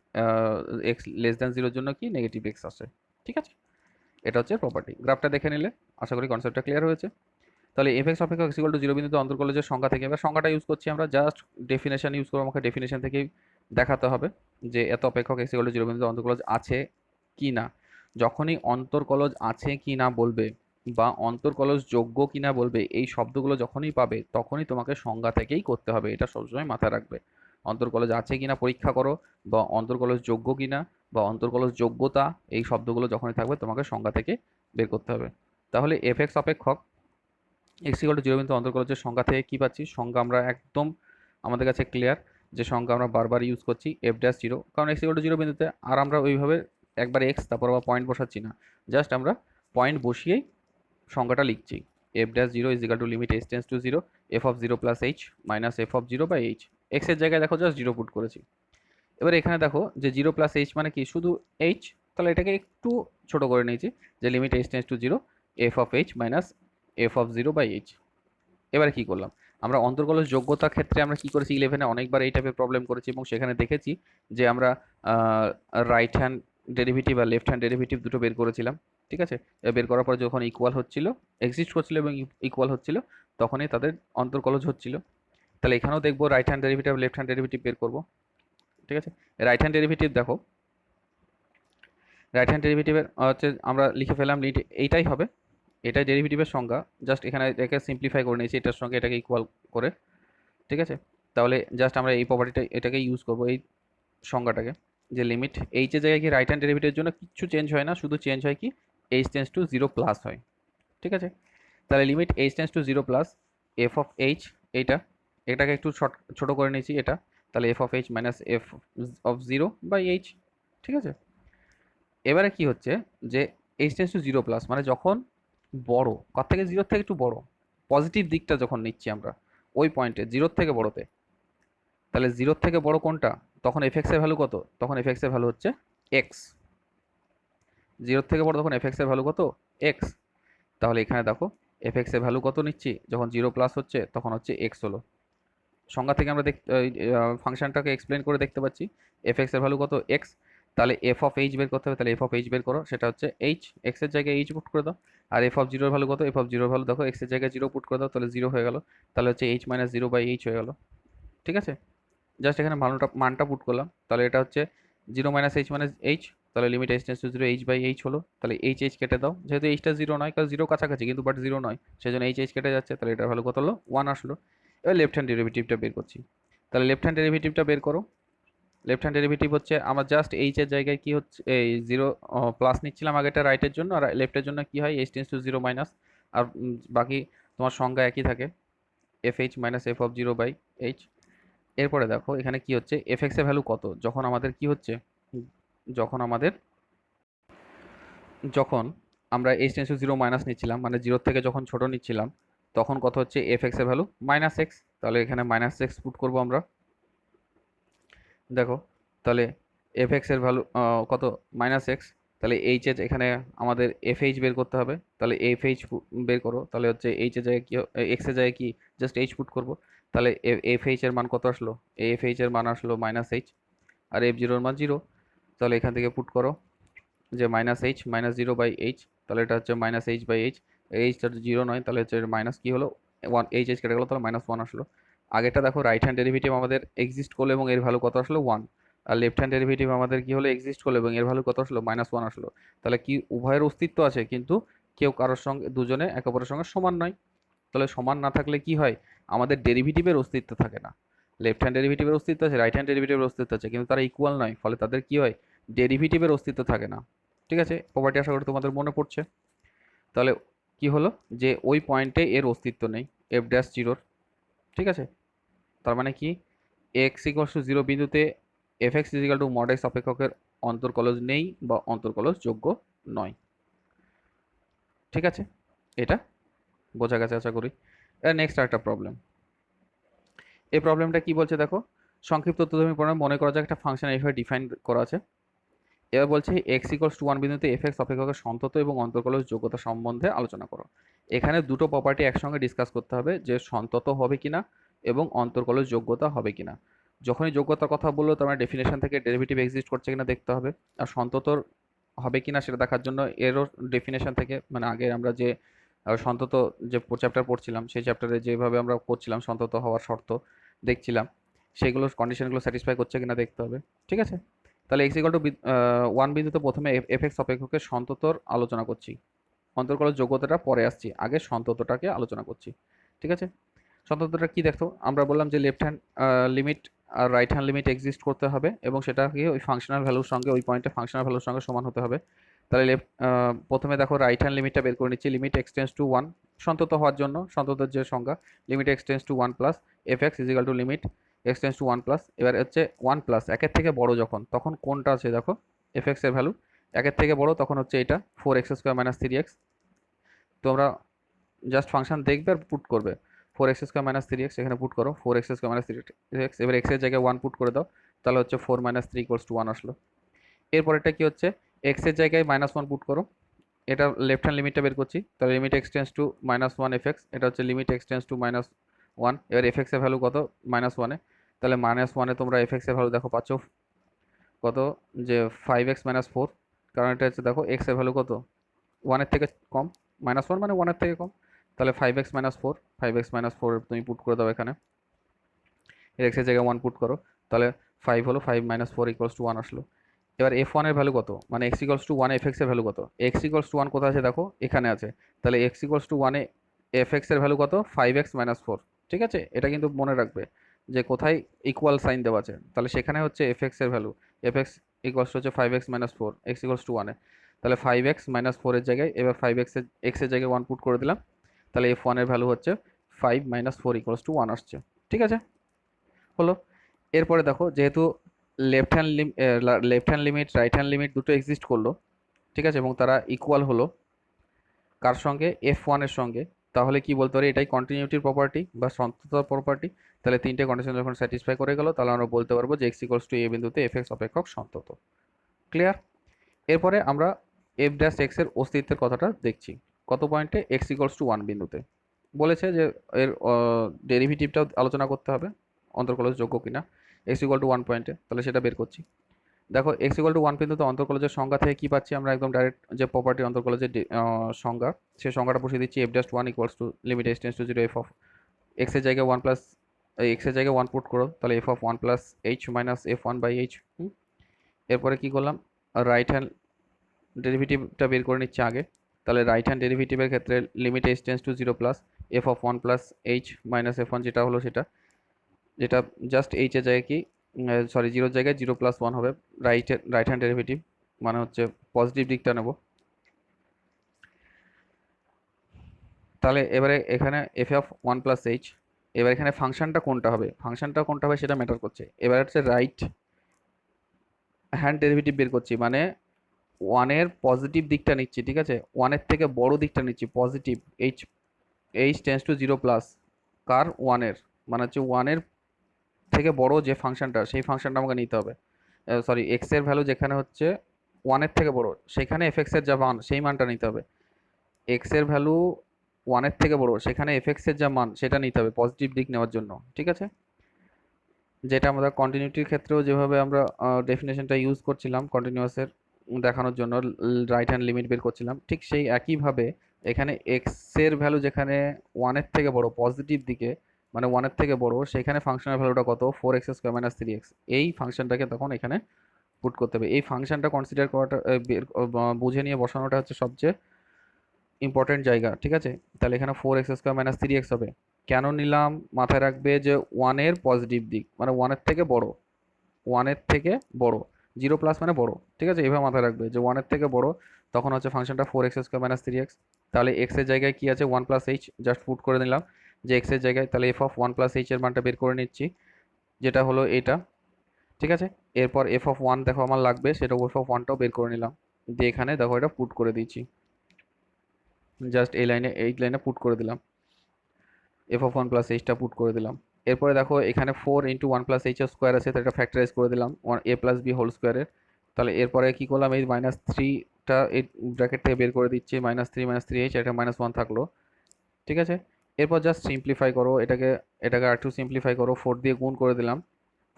এক্স লেস দেন জিরোর জন্য কি নেগেটিভ এক্স আসে। ঠিক আছে, এটা হচ্ছে প্রপার্টি। গ্রাফটা দেখে নিলে আশা করি কনসেপ্টটা ক্লিয়ার হয়েছে। তাহলে এফ এক্স অপেক্ষক এক্স ইকুয়াল টু জিরো বিন্দুতে অন্তর্কলজের সংখ্যা থেকে, এবার সংখ্যাটা ইউজ করছি আমরা, জাস্ট ডেফিনেশন ইউজ করবো, আমাকে ডেফিনেশন থেকেই দেখাতে হবে যে এত অপেক্ষক এক্স ইকুয়াল টু জিরো বিন্দুতে অন্তর্কলজ আছে কি না। যখনই অন্তর্কলজ আছে কি না বলবে বা অন্তর্কলজ যোগ্য কি না বলবে, এই শব্দগুলো যখনই পাবে তখনই তোমাকে সংজ্ঞা থেকেই করতে হবে, এটা সবসময় মাথায় রাখবে। অন্তর্কলজ আছে কিনা পরীক্ষা করো, বা অন্তর্কলজ যোগ্য কিনা বা অন্তর্কলজ যোগ্যতা, এই শব্দগুলো যখনই থাকবে তোমাকে সংজ্ঞা থেকে বের করতে হবে। তাহলে এফ এক্স অপেক্ষক এক্স ইকুয়াল টু জিরো বিন্দু অন্তর্কলজের সংজ্ঞা থেকে কি পাচ্ছি, সংজ্ঞা আমরা একদম আমাদের কাছে ক্লিয়ার, যে সংজ্ঞা আমরা বারবার ইউজ করছি এফ ড্যাশ জিরো, কারণ এক্স ইকুয়াল টু জিরো বিন্দুতে আর আমরা ওইভাবে একবার এক্স তারপর আবার পয়েন্ট বসাচ্ছি না, জাস্ট আমরা পয়েন্ট বসিয়েই সংজ্ঞাটা লিখছি। F dash zero is equal to limit h tends to zero f of zero plus h minus f of zero by h. এক্সের জায়গায় দেখো জাস্ট জিরো পুট করেছি। এবার এখানে দেখো যে জিরো প্লাস এইচ মানে কি, শুধু এইচ, তাহলে এটাকে একটু ছোট করে নিয়েছি, যে limit h tends to zero f of h minus f of zero by h. এবার কি করলাম, আমরা অন্তর্কলজ যোগ্যতার ক্ষেত্রে আমরা কি করেছি, 11-এ অনেকবার এই টাইপের প্রবলেম করেছি এবং সেখানে দেখেছি যে আমরা রাইট হ্যান্ড ডেরিভেটিভ আর লেফট হ্যান্ড ডেরিভেটিভ দুটো বের করেছিলাম। ঠিক আছে, বের করার পর যখন ইকুয়াল হচ্ছিল, এক্সিস্ট করছিল এবং ইকুয়াল হচ্ছিল, তখনই তাদের অন্তর্কলজ হচ্ছিল। তাহলে এখানেও দেখবো right hand derivative left hand derivative বের করবো। ঠিক আছে, রাইট হ্যান্ড ডেরিভেটিভ দেখো, রাইট হ্যান্ড ডেরিভেটিভের হচ্ছে আমরা লিখে ফেলাম লিমিট, এইটাই হবে, এটাই ডেরিভেটিভের সংজ্ঞা, জাস্ট এখানে এটাকে সিম্পলিফাই করে নিয়েছি এটার সঙ্গে এটাকে ইকুয়াল করে। ঠিক আছে, তাহলে জাস্ট আমরা এই প্রপার্টিটা এটাকে ইউজ করব, এই সংজ্ঞাটাকে, যে লিমিট এইচের জায়গায় কি রাইট হ্যান্ড ডেরিভেটিভের জন্য কিচ্ছু চেঞ্জ হয় না, শুধু চেঞ্জ হয় কি h tends to zero plus হয়। ঠিক আছে, তাহলে limit h tends to zero plus f of h, এইটা এটাকে একটু ছোট করে নিয়েছি এটা, তাহলে f of h minus f of zero by h. ঠিক আছে, এবারে কি হচ্ছে যে h tends to zero plus মানে যখন বড়, কত থেকে জিরোর থেকে একটু বড়, পজিটিভ দিকটা যখন নিচ্ছি আমরা ওই পয়েন্টে জিরোর থেকে বড়তে, তাহলে জিরোর থেকে বড় কোনটা, তখন এফ এক্স এর ভ্যালু কত, তখন এফ এক্স এর ভ্যালু হচ্ছে এক্স। জিরোর থেকে বড় তখন এফ এক্স এর ভ্যালু কত, এক্স। তাহলে এখানে দেখো এফ এক্স এর ভ্যালু কত নিচ্ছি, যখন জিরো প্লাস হচ্ছে তখন হচ্ছে এক্স হলো। সংজ্ঞা থেকে আমরা ফাংশনটাকে এক্সপ্লেন করে দেখতে পাচ্ছি এফ এক্স এর ভ্যালু কত, এক্স। তাহলে এফ অফ এইচ বের করতে হবে, তাহলে এফ অফ এইচ বের করো, সেটা হচ্ছে এইচ, এক্স এর জায়গায় এইচ পুট করে দাও। আর এফ অফ জিরোর ভ্যালু কত, এফ অফ জিরোর ভ্যালু দেখো এক্স এর জায়গায় জিরো পুট করে দাও, তাহলে জিরো হয়ে গেল, তাহলে হচ্ছে h minus zero by h হয়ে গেল। ঠিক আছে, জাস্ট এখানে মানটা পুট করলাম, তাহলে এটা হচ্ছে zero minus h minus h, তাহলে limit h tends to zero h by h হলো, তাহলে এইচ এইচ কেটে দাও, যেহেতু এইচটা জিরো নয়, কারণ জিরো কাছাকাছি কিন্তু বাট জিরো নয়, সেই জন্য এইচ এইচ কেটে যাচ্ছে, তাহলে এটার ভ্যালু কত হলো, ওয়ান আসলো। এবার লেফট হ্যান্ড ডেরিভেটিভটা বের করছি, তাহলে লেফট হ্যান্ড ডেরিভেটিভটা বের করো। লেফট হ্যান্ড ডেরিভেটিভ হচ্ছে আমরা জাস্ট এইচ এর জায়গায় কি হচ্ছে এই জিরো প্লাস নিচ্ছিলাম আগেটা রাইটের জন্য, আর লেফটের জন্য কি হয় h tends to zero minus, আর বাকি তোমার সংজ্ঞা একই থাকে f h minus f of zero by h. এরপরে দেখো এখানে কি হচ্ছে, এফ এক্স এর ভ্যালু কত, যখন আমাদের কি হচ্ছে, যখন আমাদের যখন আমরা H tends to zero minus নিচ্ছিলাম মানে জিরোর থেকে যখন ছোট নিচ্ছিলাম, তখন কত হচ্ছে এফ এক্স এর ভ্যালু মাইনাস এক্স, তাহলে এখানে মাইনাস এক্স পুট করবো আমরা। দেখো তাহলে এফ এক্স এর ভ্যালু কত, মাইনাস এক্স, তাহলে এইচ এর এখানে আমাদের এফ এইচ বের করতে হবে, তাহলে এফ এইচ বের করো, তাহলে হচ্ছে এইচ এর জায়গায় কি, এক্স এর জায়গায় কি জাস্ট এইচ পুট করবো, তাহলে এফ এইচ এর মান কত আসলো, এফ এইচ এর মান আসলো মাইনাস এইচ, আর এফ জিরোর মান জিরো, তাহলে এখান থেকে পুট করো যে minus h minus zero by h, তাহলে এটা হচ্ছে মাইনাস এইচ বাই এইচ, এইচটা জিরো নয়, তাহলে হচ্ছে মাইনাস কি হলো ওয়ান, এইচ এইচ কেটে গেলো, তাহলে মাইনাস ওয়ান আসলো। আগেটা দেখো রাইট হ্যান্ড ডেরিভেটিভ আমাদের এক্সিস্ট করলো এবং এর ভ্যালু কত আসলো, ওয়ান, আর লেফট হ্যান্ড ডেরিভেটিভ আমাদের কি হলো এক্সিস্ট করলো এবং এর ভ্যালু কত আসলো, মাইনাস ওয়ান আসলো। তাহলে কি উভয়ের অস্তিত্ব আছে কিন্তু কেউ কারোর সঙ্গে, দুজনে একে অপরের সঙ্গে সমান নয়। তাহলে সমান না থাকলে কি হয়, আমাদের ডেরিভেটিভের অস্তিত্ব থাকে না। লেফট হ্যান্ড ডেরিভেটিভের অস্তিত্ব আছে, রাইট হ্যান্ড ডেরিভেটিভের অস্তিত্ব আছে, কিন্তু তারা ইকুয়াল নয়, ফলে তাদের কি হয়, ডেরিভেটিভের অস্তিত্ব থাকে না। ঠিক আছে, প্রপার্টি আশা করি তোমাদের মনে পড়ছে। তাহলে কি হলো যে ওই পয়েন্টে এর অস্তিত্ব নেই এফ ড্যাশ জিরোর। ঠিক আছে, তার মানে কি এক্স ইকুয়ালস টু জিরো বিন্দুতে f x is equal to mod x অপেক্ষকের অন্তর্কলজ নেই বা অন্তর্কলজ যোগ্য নয়। ঠিক আছে, এটা বোঝা গেছে আশা করি। এর নেক্সট একটা প্রবলেম, এই প্রবলেমটা কি বলছে দেখো, সংক্ষিপ্ত উত্তরধর্মী প্রণালী মনে করা যাক একটা ফাংশন এইভাবে ডিফাইন করা আছে। এবার বলছে এক্স ইকুয়ালস টু ওয়ান বিন্দুতে এফ এক্স অপেক্ষকের সন্তত এবং অন্তর্কলজ যোগ্যতা সম্বন্ধে আলোচনা করো। এখানে দুটো প্রপার্টি একসঙ্গে ডিসকাস করতে হবে, যে সন্তত হবে কিনা এবং অন্তর্কলজ যোগ্যতা হবে কিনা। যখনই যোগ্যতার কথা বললো তার মানে ডেফিনেশন থেকে ডেরিভেটিভ এক্সিস্ট করছে কিনা দেখতে হবে। আর সন্ততর হবে কিনা সেটা দেখার জন্য এরও ডেফিনেশন থেকে, মানে আগে আমরা যে সন্তত যে চ্যাপ্টার পড়ছিলাম সেই চ্যাপ্টারে যেভাবে আমরা করছিলাম সন্তত হওয়ার শর্ত দেখছিলাম, সেগুলোর কন্ডিশনগুলো স্যাটিসফাই করছে কিনা দেখতে হবে। ঠিক আছে, তাহলে এক্স ইকুয়াল টু 1 বিন্দুতে প্রথমে এফ এক্স অপেক্ষকের সন্ততর আলোচনা করছি, অন্তর্কলজ যোগ্যতাটা পরে আসছি, আগে সন্ততটাকে আলোচনা করছি। ঠিক আছে, সন্ততটা কি দেখো, আমরা বললাম যে লেফট হ্যান্ড লিমিট আর রাইট হ্যান্ড লিমিট এক্সিস্ট করতে হবে এবং সেটাকে ওই ফাংশনাল ভ্যালুর সঙ্গে, ওই পয়েন্টে ফাংশনাল ভ্যালুর সঙ্গে সমান হতে হবে। তাহলে প্রথমে দেখো রাইট হ্যান্ড লিমিটটা বের করে নিচ্ছি, লিমিট এক্সটেন্স টু 1 সন্তত হওয়ার জন্য, সন্ততের যে সংজ্ঞা limit x tends to 1 plus f x is equal to limit x tends to 1 plus, এবার হচ্ছে 1 প্লাস একের থেকে বড় যখন, তখন কোনটা আছে দেখো এফ এক্স এর ভ্যালু একের থেকে বড়, তখন হচ্ছে এটা 4x² - 3x। তোমরা জাস্ট ফাংশন দেখবে আর পুট করবে 4x² - 3x, এখানে পুট করো 4x² - 3x, এবার x এর জায়গায় 1 পুট করে দাও, তাহলে হচ্ছে 4 - 3 = 1 আসলো। এরপরেরটা কি হচ্ছে, x এর জায়গায় -1 পুট করো, এটা লেফট হ্যান্ড লিমিটটা বের করছি, তাহলে লিমিট এক্সটেন্স টু -1 fx, এটা হচ্ছে লিমিট এক্সটেন্স টু -1, এবার fx এর ভ্যালু কত -1 এ, তাহলে -1 এ তোমরা fx এর ভ্যালু দেখো পাচ্ছ কত, যে 5x - 4, কারণ এটা হচ্ছে দেখো x এর ভ্যালু কত 1 এর থেকে কম, -1 মানে 1 এর থেকে কম, তাহলে 5x - 4, 5x - 4 তুমি পুট করে দাও এখানে, x এর জায়গায় 1 পুট করো, তাহলে 5 হলো, 5 - 4 = 1 আসলো। এবার f1 এর ভ্যালু কত, মানে x = 1 fx এর ভ্যালু কত, x = 1 কোথায় আছে দেখো এখানে আছে, তাহলে x = 1 এ fx এর ভ্যালু কত 5x - 4। ঠিক আছে, এটা কিন্তু মনে রাখবে যে কোথায় ইকুয়াল সাইন দেওয়া আছে, তাহলে সেখানে হচ্ছে fx এর ভ্যালু, fx হচ্ছে 5x - 4, x = 1 এ, তাহলে 5x - 4 এর জায়গায় এবার 5x এর x এর জায়গায় 1 পুট করে দিলাম, তাহলে f1 এর ভ্যালু হচ্ছে 5 - 4 = 1 আসছে। ঠিক আছে, হলো। এরপরে দেখো যেহেতু left hand limit right hand limit দুটো এক্সিস্ট করলো, ঠিক আছে, এবং তারা ইকুয়াল হলো কার সঙ্গে, f1 এর সঙ্গে, তাহলে কি বলতে পারি এটাই কন্টিনিউটির প্রপার্টি বা সন্ততার প্রপার্টি। তাহলে তিনটে কন্ডিশন যখন স্যাটিসফাই করে গেল, তাহলে আমরা বলতে পারবো যে x = a বিন্দুতে f(x) অপেক্ষক সন্তত। ক্লিয়ার? এরপরে আমরা f'(x) এর অস্তিত্বের কথাটা দেখছি, কত পয়েন্টে, x = 1 বিন্দুতে। বলেছে যে এর ডেরিভেটিভটাও আলোচনা করতে হবে, অন্তর্কলজ যোগ্য কিনা, x = 1 পয়েন্টে, তাহলে সেটা বের করছি। দেখো x = 1 বিন্দুতে অন্তর্কলজের সংজ্ঞা থেকে কি পাচ্ছি আমরা, একদম ডাইরেক্ট যে প্রপার্টি অন্তর্কলজের সংজ্ঞা, সেই সংজ্ঞাটা বসিয়ে দিচ্ছি, f'(1) = limit x tends to 0 f of x এর জায়গায় 1 প্লাস, x এর জায়গায় 1 পুট করো, তাহলে f of 1 plus h minus f1/h। এরপরে কি করলাম, রাইট হ্যান্ড ডেরিভেটিভটা বের করে নিচ্ছে আগে, তাহলে রাইট হ্যান্ড ডেরিভেটিভের ক্ষেত্রে limit h tends to 0 plus f of 1 plus h minus f1, যেটা হলো সেটা, যেটা জাস্ট h এর জায়গায় কি, সরি 0 জায়গায় 0 + 1 হবে, রাইট হ্যান্ড ডেরিভেটিভ মানে হচ্ছে পজিটিভ দিকটা নেব। তাহলে এবারে এখানে f অফ 1 প্লাস h, এবার এখানে ফাংশনটা কোনটা হবে, সেটা ম্যাটার করছে। এবার হচ্ছে রাইট হ্যান্ড ডেরিভেটিভ বের করছি, মানে 1 এর পজিটিভ দিকটা নিচ্ছি, ঠিক আছে, 1 এর থেকে বড় দিকটা নিচ্ছি positive, h tends to 0 plus, কার 1 এর, মানে হচ্ছে 1 এর থেকে বড় যে ফাংশনটা, সেই ফাংশনটা আমাকে নিতে হবে, সরি এক্স এর ভ্যালু যেখানে হচ্ছে 1 এর থেকে বড়, সেখানে fx এর যা মান সেই মানটা নিতে হবে, এক্স এর ভ্যালু 1 এর থেকে বড়, সেখানে fx এর যা মান সেটা নিতে হবে পজিটিভ দিক নেওয়ার জন্য। ঠিক আছে, যেটা আমরা কন্টিনিউটির ক্ষেত্রেও যেভাবে আমরা ডেফিনেশনটা ইউজ করছিলাম কন্টিনিউয়াসের দেখানোর জন্য, রাইট হ্যান্ড লিমিট বের করছিলাম, ঠিক সেই একইভাবে এখানে এক্স এর ভ্যালু যেখানে 1 এর থেকে বড় পজিটিভ দিকে, মানে 1 এর থেকে বড়, সেখানে ফাংশনের ভ্যালুটা কত 4x² - 3x, এই ফাংশনটাকে তখন এখানে পুট করতে হবে। এই ফাংশনটা কনসিডার করাটা বুঝে নিয়ে বসানোটা হচ্ছে সবচেয়ে ইম্পর্টেন্ট জায়গা। ঠিক আছে, তাহলে এখানে 4x² - 3x হবে, কেন নিলাম মাথায় রাখবে যে 1 এর পজিটিভ দিক মানে 1 এর থেকে বড়, 1 এর থেকে বড়, 0 প্লাস মানে বড়। ঠিক আছে, এভাবে মাথায় রাখবে যে 1 এর থেকে বড়, তখন হচ্ছে ফাংশনটা 4x² - 3x। তাহলে x এর জায়গায় কি আছে 1 প্লাস h, জাস্ট পুট করে নিলাম যে x এর জায়গায়, তাহলে f অফ 1 প্লাস h এর মানটা বের করে নিচ্ছি, যেটা হলো এটা। ঠিক আছে, এরপর f অফ 1 দেখো আমার লাগবে, সেটা f অফ 1টাও বের করে নিলাম, দিয়ে এখানে দেখো এটা পুট করে দিচ্ছি, জাস্ট এই লাইনে পুট করে দিলাম, f অফ 1 প্লাস এইচটা পুট করে দিলাম। এরপরে দেখো এখানে 4 ইন্টু 1 প্লাস এইচ স্কোয়ার আছে, তো এটা ফ্যাক্টরাইজ করে দিলাম a প্লাস বি হোল স্কোয়ারের। তাহলে এরপরে কি করলাম, এই -3টা এই ব্র্যাকেট থেকে বের করে দিচ্ছি, -3 - 3h, এটা -1 থাকলো। ঠিক আছে, এরপর জাস্ট সিম্পলিফাই করো এটাকে, এটাকে আর একটু সিম্পলিফাই করো, 4 দিয়ে গুণ করে দিলাম।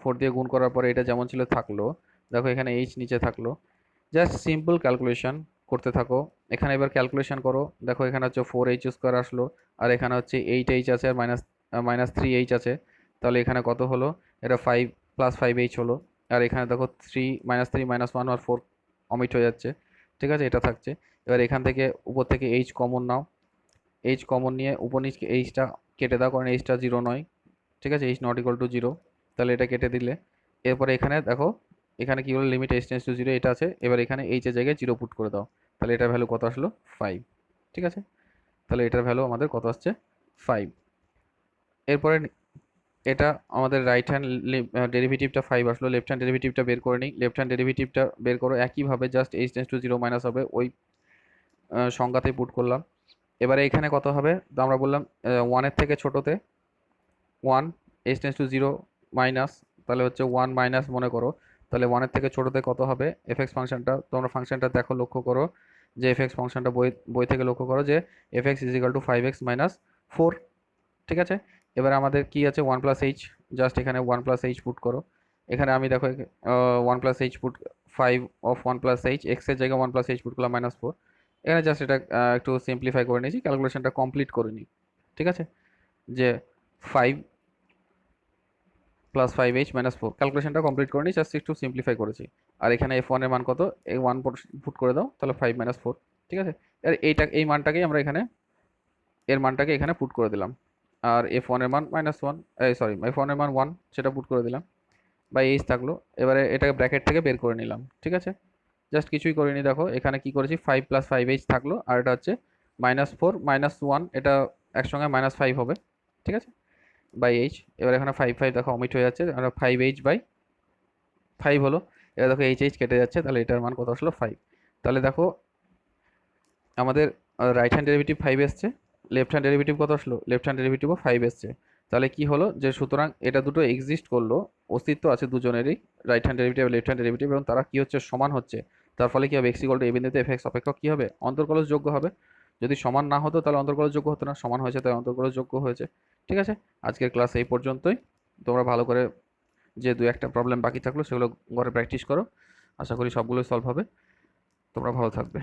4 দিয়ে গুণ করার পরে এটা যেমন ছিল থাকলো, দেখো এখানে এইচ নিচে থাকলো। জাস্ট সিম্পল ক্যালকুলেশন করতে থাকো। এখানে এবার ক্যালকুলেশন করো, দেখো এখানে হচ্ছে 4h² আসলো, আর এখানে হচ্ছে 8h আছে, আর মাইনাস 3h আছে। তাহলে এখানে কত হলো? এটা 5 প্লাস 5h হলো। আর এখানে দেখো 3 -3 -1 আর 4 অমিট হয়ে যাচ্ছে, ঠিক আছে, এটা থাকছে। এবার এখান থেকে উপর থেকে h কমন নাও, h কমন নিয়ে উপর নিচ এইচটা কেটে দাও, কারণ এইচটা 0 নয়, ঠিক আছে, h ≠ 0। তাহলে এটা কেটে দিলে এরপরে এখানে দেখো, এখানে কি হলো, লিমিট h → 0 এটা আছে। এবার এখানে h এর জায়গায় 0 পুট করে দাও, তাহলে এটার ভ্যালু কত আসলো? 5, ঠিক আছে। তাহলে এটার ভ্যালু আমাদের কত আসছে? 5। এরপরে এটা আমাদের রাইট হ্যান্ড ডেরিভেটিভটা 5 আসলো, লেফট হ্যান্ড ডেরিভেটিভটা বের করে নিই। লেফট হ্যান্ড ডেরিভেটিভটা বের করো একইভাবে, জাস্ট h → 0 মাইনাস হবে ওই সংজ্ঞাতেই পুট করলাম। এবারে এখানে কত হবে? তো আমরা বললাম 1-এর থেকে ছোটোতে 1, h → 0 মাইনাস, তাহলে হচ্ছে 1 মাইনাস মনে করো। তাহলে 1-এর থেকে ছোটোতে কত হবে? এফএক্স ফাংশনটা তোমরা ফাংশনটা দেখো, লক্ষ্য করো যে এফএক্স ফাংশনটা বই থেকে লক্ষ্য করো যে fx = 5x - 4, ঠিক আছে। এবারে আমাদের কি আছে? 1 প্লাস এইচ, জাস্ট এখানে 1 প্লাস এইচ পুট করো। এখানে আমি দেখো 1 plus H put, 5 of 1 plus H, x এর জায়গায় 1 প্লাস এইচ পুট করলাম -4। এখানে জাস্ট এটা একটু সিম্পলিফাই করে নিয়েছি, ক্যালকুলেশনটা কমপ্লিট করে নিই, ঠিক আছে। যে 5 প্লাস 5h - 4 ক্যালকুলেশনটা কমপ্লিট করে নিই, জাস্ট একটু সিম্পলিফাই করেছি। আর এখানে f1 এর মান কত? এই 1 পুট করে দাও, তাহলে 5 - 4, ঠিক আছে। আর এই মানটাকেই আমরা এখানে, এর মানটাকে এখানে পুট করে দিলাম। আর f1 এর মান -1, সরি f1 এর মান 1 সেটা পুট করে দিলাম, বা এইচ থাকলো। এবারে এটাকে ব্র্যাকেট থেকে বের করে নিলাম, ঠিক আছে। জাস্ট কিছুই করিনি, দেখো এখানে কি করেছি, 5 প্লাস 5h থাকলো, আর এটা হচ্ছে -4 -1, এটা একসঙ্গে -5 হবে, ঠিক আছে, বাই এইচ। এবার এখানে 5 দেখো অমিট হয়ে যাচ্ছে, আমরা 5h/5 হলো। এবার দেখো এইচ কেটে যাচ্ছে, তাহলে এটার মান কত আসলো? 5। তাহলে দেখো আমাদের রাইট হ্যান্ড ডেরিভেটিভ 5 এসছে, লেফট হ্যান্ড ডেরিভেটিভ কত আসলো? লেফট হ্যান্ড ডেরিভেটিভও 5 এসছে। তাহলে কি হলো, যে সুতরাং এটা দুটো এক্সিস্ট করলো, অস্তিত্ব আছে দুজনেরই, right hand derivative left hand derivative, এবং তারা কি হচ্ছে? সমান হচ্ছে। তার ফলে কি হবে? x = a বিন্দুতে fx অপেক্ষক কি হবে? অন্তর্কলজযোগ্য হবে। যদি সমান না হতো তাহলে অন্তর্কলজযোগ্য হতো না, সমান হয়েছে তাই অন্তর্কলজযোগ্য হয়েছে, ঠিক আছে। আজকের ক্লাস এই পর্যন্তই। তোমরা ভালো করে যে 2-1টা প্রবলেম বাকি থাকলো সেগুলো ঘরে প্র্যাকটিস করো, আশা করি সবগুলোই সলভ হবে। তোমরা ভালো থাকবে।